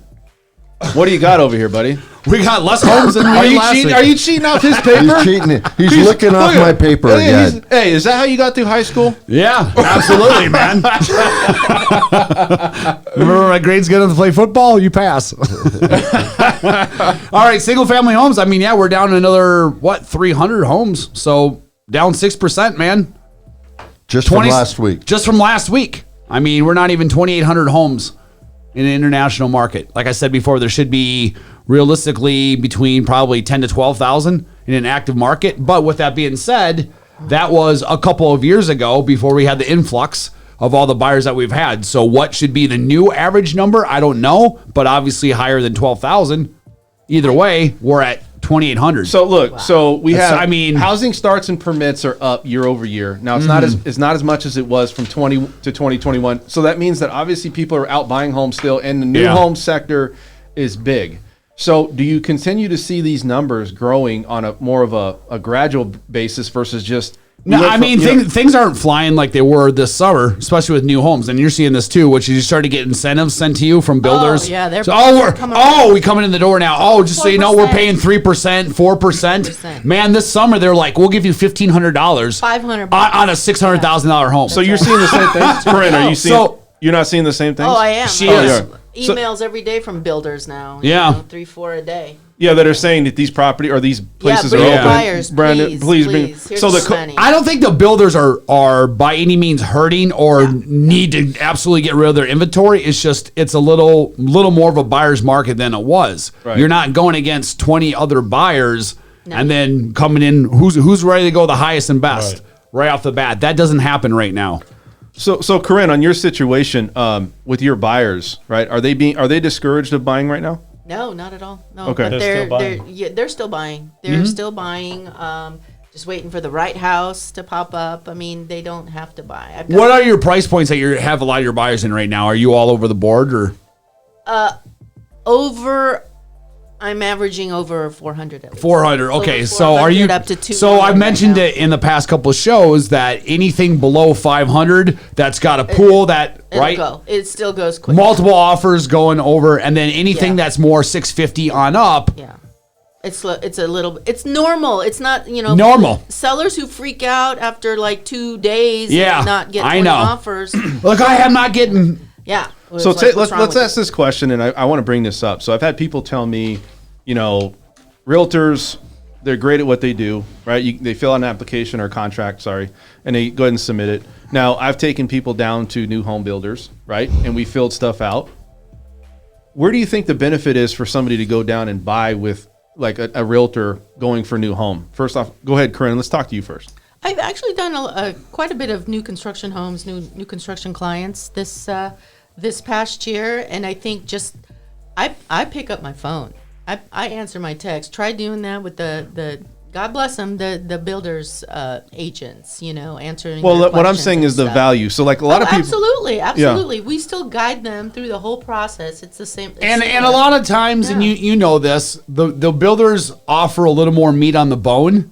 What do you got over here, buddy? We got less homes than we Are did you last cheating? week. Are you cheating off his paper? He's cheating. He's looking off look my at- paper Hey, again. hey, is that how you got through high school? Yeah, absolutely, man. Remember my grades good enough to play football? You pass. All right, single family homes. I mean, yeah, we're down another 300 homes. So down 6%, man. Just from last week. Just from last week. I mean, we're not even 2,800 homes in an international market. Like I said before, there should be realistically between probably 10 to 12,000 in an active market. But with that being said, that was a couple of years ago before we had the influx of all the buyers that we've had. So what should be the new average number? I don't know, but obviously higher than 12,000. Either way, we're at 2,800. So look, so we That's- have. I mean- housing starts and permits are up year over year. Now it's not as much as it was from 20 to 2021. So that means that obviously people are out buying homes still, and the new home sector is big. So do you continue to see these numbers growing on a more of a gradual basis versus just? No, I mean, things aren't flying like they were this summer, especially with new homes. And you're seeing this too, which is you start to get incentives sent to you from builders. Oh, yeah, they're we coming in the door now. Oh, just so you know, we're 4%. paying 3%, 4%. 4%. Man, this summer they're like, we'll give you $1,500, $500 on a $600,000 home. So you're seeing the same thing, Corinne? Are you seeing? So- you're not seeing the same thing? Oh, I am. She I is. get emails every day from builders now. Yeah. 3, 4 a day. Yeah, that are saying that these property or these places bring are the open. buyers, Brandon, please. bring. Here's So the the money. I don't think the builders are by any means hurting or need to absolutely get rid of their inventory. It's just it's a little more of a buyer's market than it was. Right. You're not going against 20 other buyers No. and then coming in who's ready to go the highest and best right off the bat. That doesn't happen right now. So Corinne, on your situation with your buyers, right? Are they discouraged of buying right now? No, not at all. No, Okay. but They're still buying. they're still buying. They're still buying. Just waiting for the right house to pop up. I mean, they don't have to buy. I've got What are your price points that you have a lot of your buyers in right now? Are you all over the board or? I'm averaging over 400 at least. 400. Okay, Over so are you? 400 up to 200 So I've right mentioned now. it in the past couple of shows that anything below 500 that's got a pool that It'll right go. It still goes quick. multiple offers going over, and then anything Yeah. that's more 650 on up. Yeah. It's a little. It's normal. It's not Normal. Sellers who freak out after like 2 days. Yeah, and not get I 20 know. offers. Look, I am not getting. Yeah. So It's like, what's wrong let's with ask this question, and I want to bring this up. So I've had people tell me, realtors, they're great at what they do, right? They fill out an application or a contract, and they go ahead and submit it. Now, I've taken people down to new home builders, right? And we filled stuff out. Where do you think the benefit is for somebody to go down and buy with like a realtor going for a new home? First off, go ahead, Corinne. Let's talk to you first. I've actually done quite a bit of new construction homes, new construction clients this past year, and I think just I pick up my phone. I answer my text. Try doing that with the God bless them, the builders agents. Answering. Well, their what I'm questions saying and is the stuff. value. So like a lot of people. Absolutely. We still guide them through the whole process. It's the same. It's And a similar. lot of times, and Yeah. you know this, the builders offer a little more meat on the bone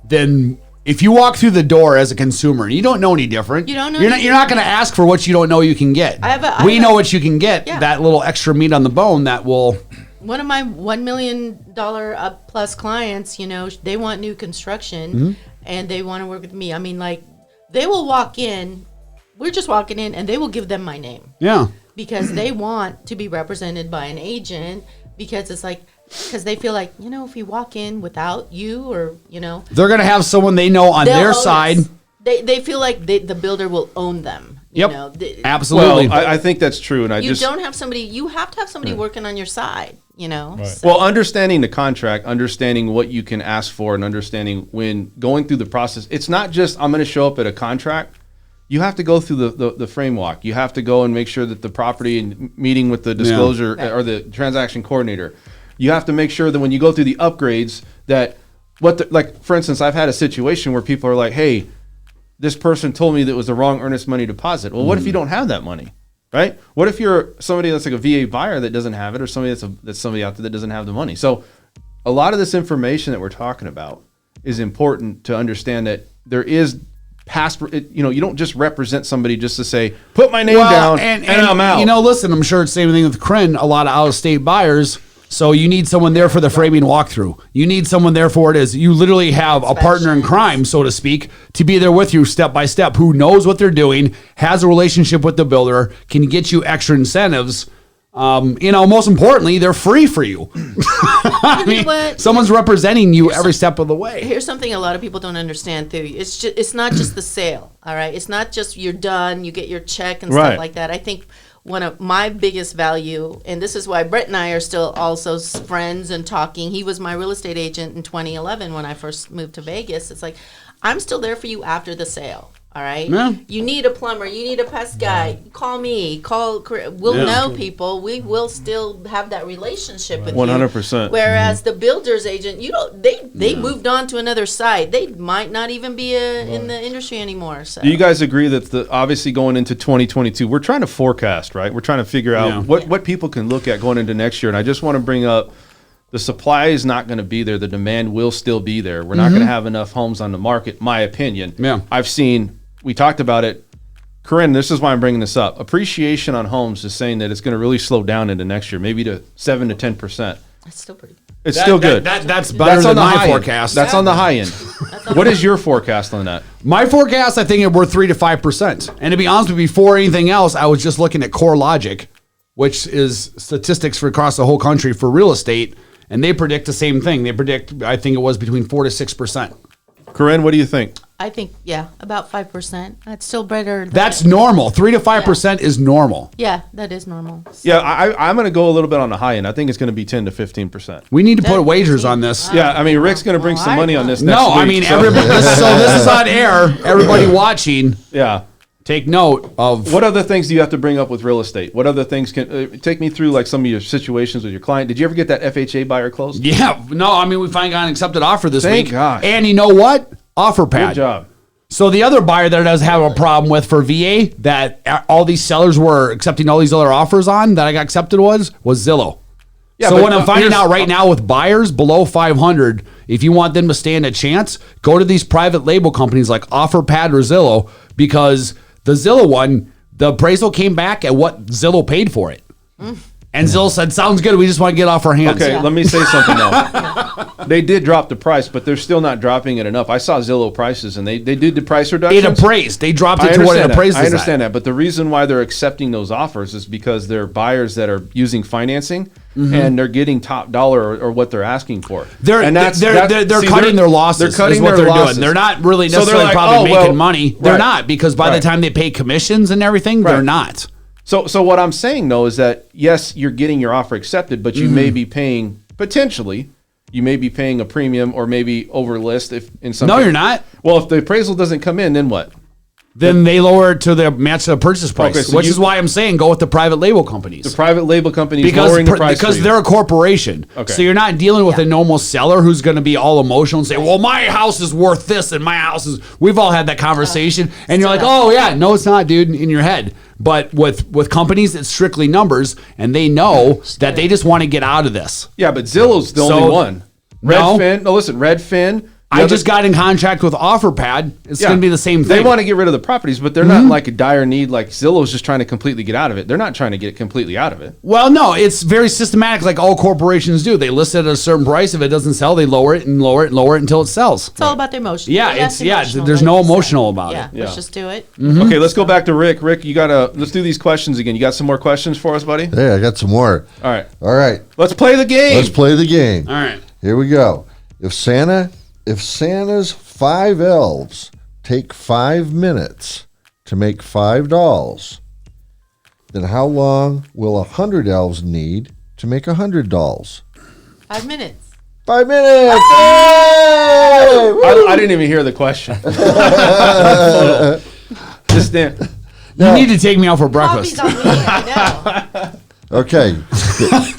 than if you walk through the door as a consumer and you don't know any different. You don't know You're any not going to ask for what you don't know you can get. We know what you can get. Yeah. That little extra meat on the bone that will. One of my $1 million up plus clients, they want new construction Mm-hmm. and they want to work with me. I mean, like, they will walk in, we're just walking in, and they will give them my name Yeah. because they want to be represented by an agent because it's like, because they feel like, if you walk in without you or, They're going to have someone they know on they'll their own side. us. They feel like the builder will own them. Yep. They- Absolutely. Well, I think that's true, and You don't have somebody, you have to have somebody working on your side, so- Well, understanding the contract, understanding what you can ask for, and understanding when going through the process, it's not just I'm going to show up at a contract. You have to go through the frame walk. You have to go and make sure that the property and meeting with the disclosure Right. or the transaction coordinator. You have to make sure that when you go through the upgrades, that like, for instance, I've had a situation where people are like, hey, this person told me that it was the wrong earnest money deposit. Well, what if you don't have that money, right? What if you're somebody that's like a VA buyer that doesn't have it, or somebody that's somebody out there that doesn't have the money? So a lot of this information that we're talking about is important to understand that there is past, you don't just represent somebody just to say, put my name down and I'm out. Listen, I'm sure it's the same thing with Corinne, a lot of out-of-state buyers. So you need someone there for the framing walkthrough. You need someone there for it is you literally have a partner in crime, so to speak, to be there with you step by step, who knows what they're doing, has a relationship with the builder, can get you extra incentives. Most importantly, they're free for you. Someone's representing you every step of the way. Here's something a lot of people don't understand too. It's not just the sale, all right? It's not just you're done, you get your check and stuff like that. I think one of my biggest value, and this is why Brett and I are still also friends and talking. He was my real estate agent in 2011 when I first moved to Vegas. It's like, I'm still there for you after the sale. All right. Yeah. You need a plumber. You need a pest guy. Call me. We'll know people. We will still have that relationship with 100%. you. Whereas the builder's agent, they moved on to another site. They might not even be in the industry anymore. So. Do you guys agree that obviously going into 2022, we're trying to forecast, right? We're trying to figure out what people can look at going into next year. And I just want to bring up, the supply is not going to be there. The demand will still be there. We're not going to have enough homes on the market, my opinion. Yeah. We talked about it. Corinne, this is why I'm bringing this up. Appreciation on homes is saying that it's going to really slow down into next year, maybe to 7 to 10%. That's still pretty. It's still good. That's better than my forecast. That's on the high end. What is your forecast on that? My forecast, I think we're 3 to 5%. And to be honest with you, before anything else, I was just looking at CoreLogic, which is statistics for across the whole country for real estate, and they predict the same thing. They predict, I think it was between 4 to 6%. Corinne, what do you think? I think, about 5%. That's still better. That's normal. 3 to 5% is normal. Yeah, that is normal. So. Yeah, I'm going to go a little bit on the high end. I think it's going to be 10 to 15%. We need to put wagers on this. Yeah, I mean, Rick's going to bring some money on this next week. No, I mean, everybody. So this is on air. Everybody watching. Yeah. Take note of. What other things do you have to bring up with real estate? What other things can take me through, like some of your situations with your client? Did you ever get that FHA buyer closed? Yeah. No, I mean, we finally got an accepted offer this week. Thank gosh. And you know what? OfferPad. Good job. So the other buyer that does have a problem with for VA that all these sellers were accepting all these other offers on that I got accepted was Zillow. Yeah, so what I'm finding out right now with buyers below 500, if you want them to stand a chance, go to these private label companies like OfferPad or Zillow, because the Zillow one, the appraisal came back at what Zillow paid for it. And Zillow said, sounds good. We just want to get off our hands. Okay, let me say something though. They did drop the price, but they're still not dropping it enough. I saw Zillow prices, and they did the price reductions. It appraised. They dropped it to what it appraised. I understand that, but the reason why they're accepting those offers is because they're buyers that are using financing, and they're getting top dollar or what they're asking for. They're cutting their losses. They're cutting what their they're losses. doing. They're not really necessarily probably making money. They're not, because by the time they pay commissions and everything, they're not. So what I'm saying though is that yes, you're getting your offer accepted, but you may be paying potentially. You may be paying a premium or maybe over list if in some. No, you're not. Well, if the appraisal doesn't come in, then what? Then they lower it to the match the purchase price, which is why I'm saying go with the private label companies. The private label companies lowering the price because they're a corporation. Okay. So you're not dealing with a normal seller who's going to be all emotional and say, "Well, my house is worth this, and my house is." We've all had that conversation, and you're like, "Oh yeah, no, it's not, dude," in your head. But with companies, it's strictly numbers, and they know that they just want to get out of this. Yeah, but Zillow's the only one. Redfin. No, listen, Redfin. I just got in contract with OfferPad. It's going to be the same thing. They want to get rid of the properties, but they're not like a dire need like Zillow's just trying to completely get out of it. They're not trying to get completely out of it. Well, no, it's very systematic like all corporations do. They list it at a certain price. If it doesn't sell, they lower it and lower it and lower it until it sells. It's all about the emotion. Yeah, there's no emotional about it. Let's just do it. Okay, let's go back to Rick. Rick, let's do these questions again. You got some more questions for us, buddy? Yeah, I got some more. All right. Let's play the game. All right. Here we go. If Santa's 5 elves take 5 minutes to make $5, then how long will 100 elves need to make $100? 5 minutes. 5 minutes! I didn't even hear the question. Just then. You need to take me out for breakfast. Coffee's on me, I know. Okay.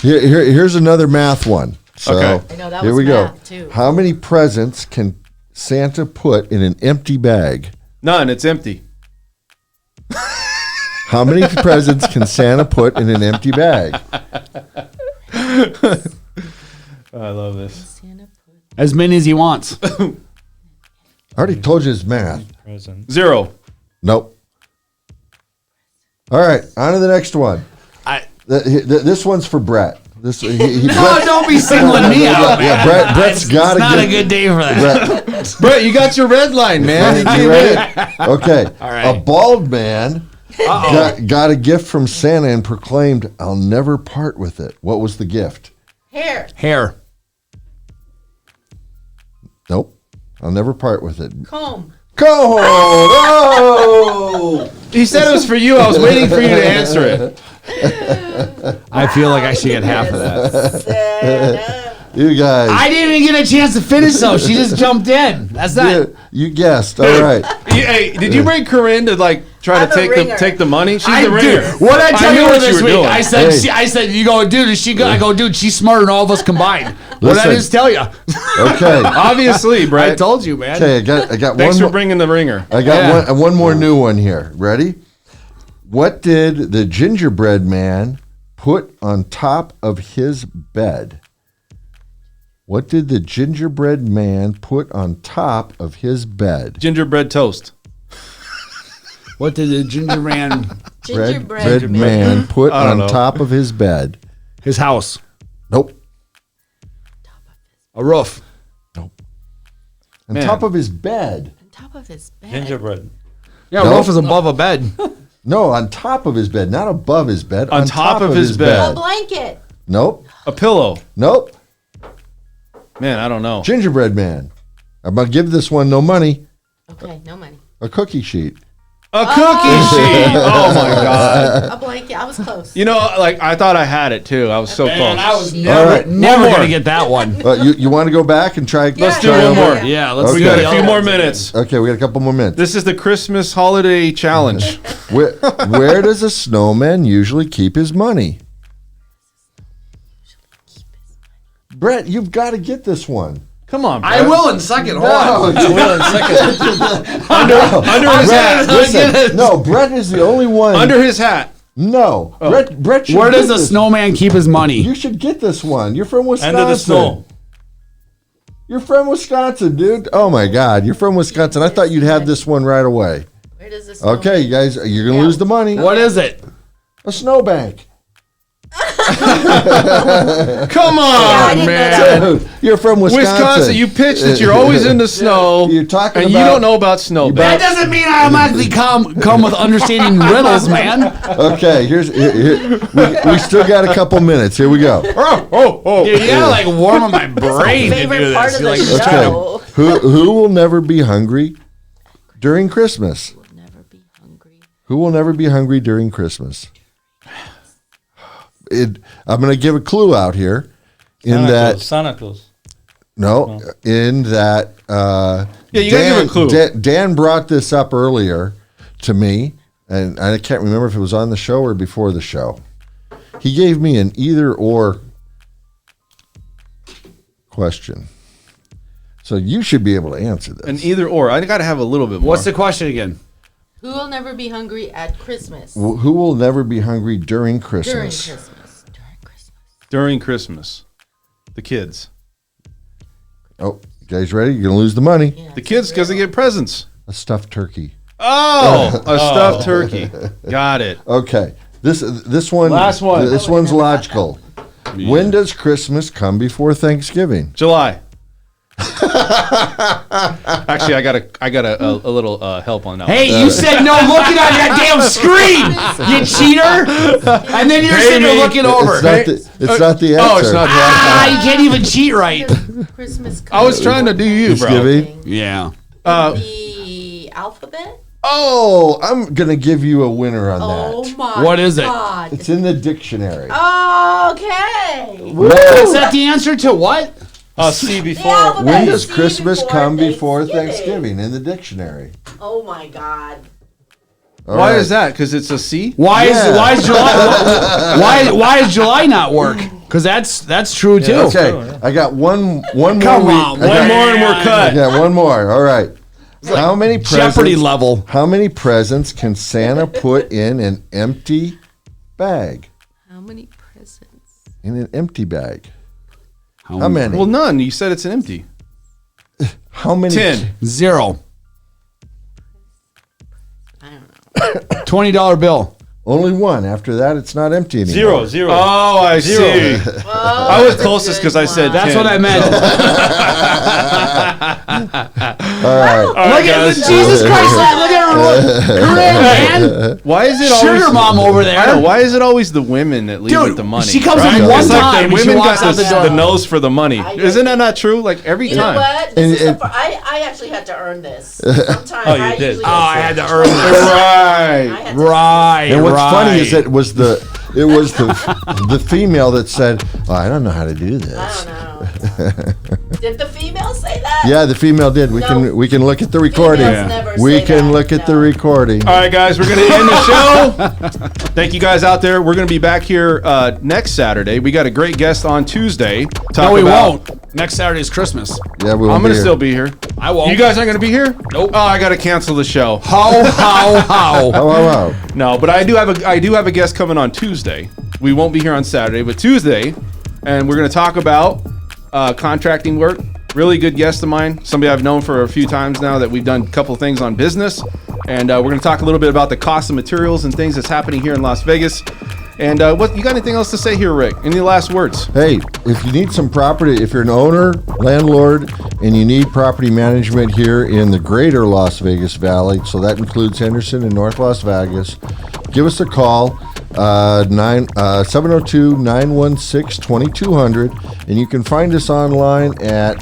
Here's another math one. So Okay. I know, that here was we go. math, too. How many presents can Santa put in an empty bag? None. It's empty. How many presents can Santa put in an empty bag? I love this. Santa put As many as he wants. I already told you his math. Present. 0. Nope. All right, on to the next one. This one's for Brett. No, don't be singling me out, man. Yeah, Brett's got to It's not get a good day for that. Brett, Brett, you got your red line, man. you ready? Okay. All right. A bald man got a gift from Santa and proclaimed, "I'll never part with it." What was the gift? hair, Hair. Nope. I'll never part with it. comb. Go! Oh! He said it was for you. I was waiting for you to answer it. I feel like I should get half of that. Santa. You guys. I didn't even get a chance to finish though. She just jumped in. That's not. You guessed. All right. Hey, did you bring Corinne to try I'm to a take ringer. the money? She's I the ringer. do. What I tell knew you what this were week? doing. I said. Hey. I said you go, dude. Is she good? I go, dude. She's smarter than all of us combined. What I Listen. just tell you? Okay. Obviously, Brett. I told you, man. Okay. I got Thanks one. for bringing the ringer. I got Yeah. one more new one here. Ready? What did the gingerbread man put on top of his bed? What did the gingerbread man put on top of his bed? Gingerbread toast. What did the ginger man? Bread man put I don't on know. top of his bed. His house. Nope. A roof. On Man. top of his bed. On top of his bed. Gingerbread. Yeah, No. a roof is above a bed. No, on top of his bed, not above his bed. On top of his bed. A blanket. Nope. A pillow. Nope. Man, I don't know. Gingerbread man. I'm gonna give this one no money. Okay, no money. A cookie sheet. A cookie sheet. Oh my god. A blanket. I was close. You know, like I thought I had it too. I was so Man, close. I was All never, right. never One more. gonna get that one. You want to go back and try? Let's do try one over? more. Yeah, let's. Okay. We do got the a other few more ones. minutes. Okay, we got a couple more minutes. This is the Christmas holiday challenge. Where does a snowman usually keep his money? Brett, you've got to get this one. Come on, Brett. I will in second. Hold on. Under his hat. Listen, no, Brett is the only one. Under his hat. No, Brett should Where does get a this. snowman keep his money? You should get this one. You're from Wisconsin. Under the snow. You're from Wisconsin, dude. Oh my God, you're from Wisconsin. I thought you'd have this one right away. Where does this? Okay, you guys, you're gonna lose the money. What is it? A snowbank. Come on, I didn't know man. that. Dude, you're from Wisconsin. Wisconsin, you pitched that you're always in the snow. You're talking and about. you don't know about snow. That doesn't mean I automatically come with understanding riddles, man. Okay, here, we still got a couple minutes. Here we go. Dude, you gotta like warm up my brain to do Favorite part this. of You're the like, show. Who will never be hungry during Christmas? Never be hungry. Who will never be hungry during Christmas? I'm going to give a clue out here. Santa Claus. In that. Yeah, you gotta give a clue. Dan brought this up earlier to me, and I can't remember if it was on the show or before the show. He gave me an either or question. So you should be able to answer this. An either or. I got to have a little bit more. What's the question again? Who will never be hungry at Christmas? Who will never be hungry during During Christmas? Christmas. During Christmas. During Christmas? The kids. Oh, you guys ready? You're going to lose the money. Yeah, The kids because they get presents. A stuffed turkey. Oh, a stuffed turkey. Got it. Okay. This one. Last one. This one's logical. When does Christmas come before Thanksgiving? July. Actually, I got a little help on that. Hey, you said no looking at that damn screen, you cheater! And then you're sitting there looking over. It's not the answer. Oh, it's not. You can't even cheat right. Christmas. I was trying to do you, bro. Thanksgiving? Yeah. The alphabet. Oh, I'm going to give you a winner on Oh that. my. What is it? God. It's in the dictionary. Okay. Is that the answer to what? C The before. alphabet When is does C Christmas come before Thanksgiving? Thanksgiving in the dictionary? Oh my God. All Why right. is that? Because it's a C. Why is July? Why is July not work? Because that's true too. Okay, I got one more. Come on, One more and we're cut. Yeah, one more. All right. How many presents? Jeopardy level. How many presents can Santa put in an empty bag? How many presents? In an empty bag. How many? Well, none. You said it's an empty. How many? 10. 0. I don't know. $20 bill. Only one. After that, it's not empty anymore. Zero. Oh, I see. Oh, I was that's a closest good because I said one. That's 10. what I meant. All right. Look at Jesus Christ! Look at her, man. Why is it always Sugar mom over there. I know. Why is it always the women that leave Dude, with the money? she comes right? in one It's like time the and she women walks got out the door. the nose for the money. Isn't that not true? Like every You know time. what? And This is it- I actually had to earn this. Sometimes Oh, you I did. usually Oh, I get had to sick. earn this. Right. I had to- Right. And what's funny is right. that it was the female that said, oh, "I don't know how to do this." I don't know. Did the female say that? Yeah, the female did. We can look at the recording. Females never We say can that, look at the no. recording. All right, guys, we're going to end the show. Thank you guys out there. We're going to be back here next Saturday. We got a great guest on Tuesday. No, we won't. Next Saturday is Christmas. Yeah, we will. I'm going to still be here. I won't. You guys aren't going to be here? Nope. Oh, I got to cancel the show. How? Oh, wow. No, but I do have a guest coming on Tuesday. We won't be here on Saturday, but Tuesday, and we're going to talk about contracting work. Really good guest of mine, somebody I've known for a few times now that we've done a couple things on business, and we're going to talk a little bit about the cost of materials and things that's happening here in Las Vegas. And what you got anything else to say here, Rick? Any last words? Hey, if you need some property, if you're an owner, landlord, and you need property management here in the greater Las Vegas Valley, so that includes Henderson and North Las Vegas, give us a call, 702-916-2200, and you can find us online at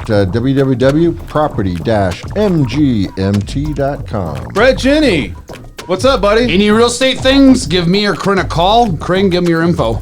www.property-mgmt.com. Brett Jenny, what's up, buddy? Any real estate things? Give me or Corinne a call. Corinne, give me your info.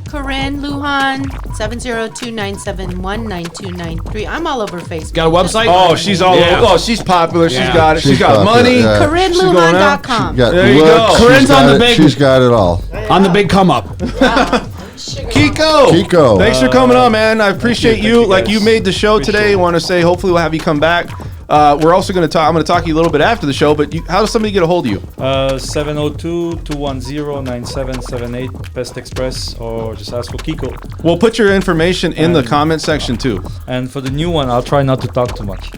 Corinne Lujan, 702-971-9293. I'm all over Facebook. Got a website? Oh, she's all Yeah. over. Oh, she's popular. She's Yeah. got it. She's got popular, money. yeah. CorinneLujan.com. Got There you looks, go. she's Corinne's on got the it, big- She's got it all. On the big come up. Kiko. Kiko. Thanks for coming on, man. I appreciate Thank you. you, Like guys. you made the show today. I want to say hopefully we'll have you come back. We're also going to talk. I'm going to talk to you a little bit after the show. But how does somebody get a hold of you? 702-210-9778 Pest Express, or just ask for Kiko. We'll put your information in the comment section too. And for the new one, I'll try not to talk too much.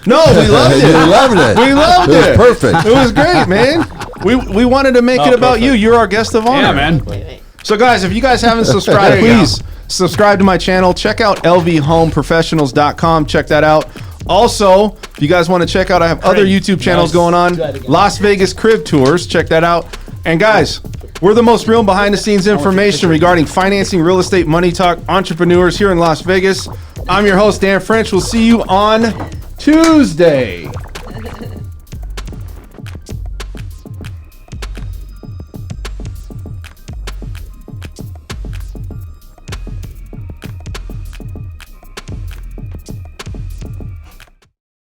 No, we loved You it. loved it. We loved It was it. perfect. It was great, man. We wanted to make Oh, it about perfect. you. You're our guest of honor. Yeah, man. So, guys, if you guys haven't subscribed, There you please subscribe to my channel. Check out lvhomeprofessionals.com. Check that out. Also, if you guys want to check out, I have other YouTube channels going on. Las Vegas Crib Tours. Check that out. And, guys, we're the most real behind-the-scenes information regarding financing, real estate, money talk, entrepreneurs here in Las Vegas. I'm your host, Dan French. We'll see you on Tuesday.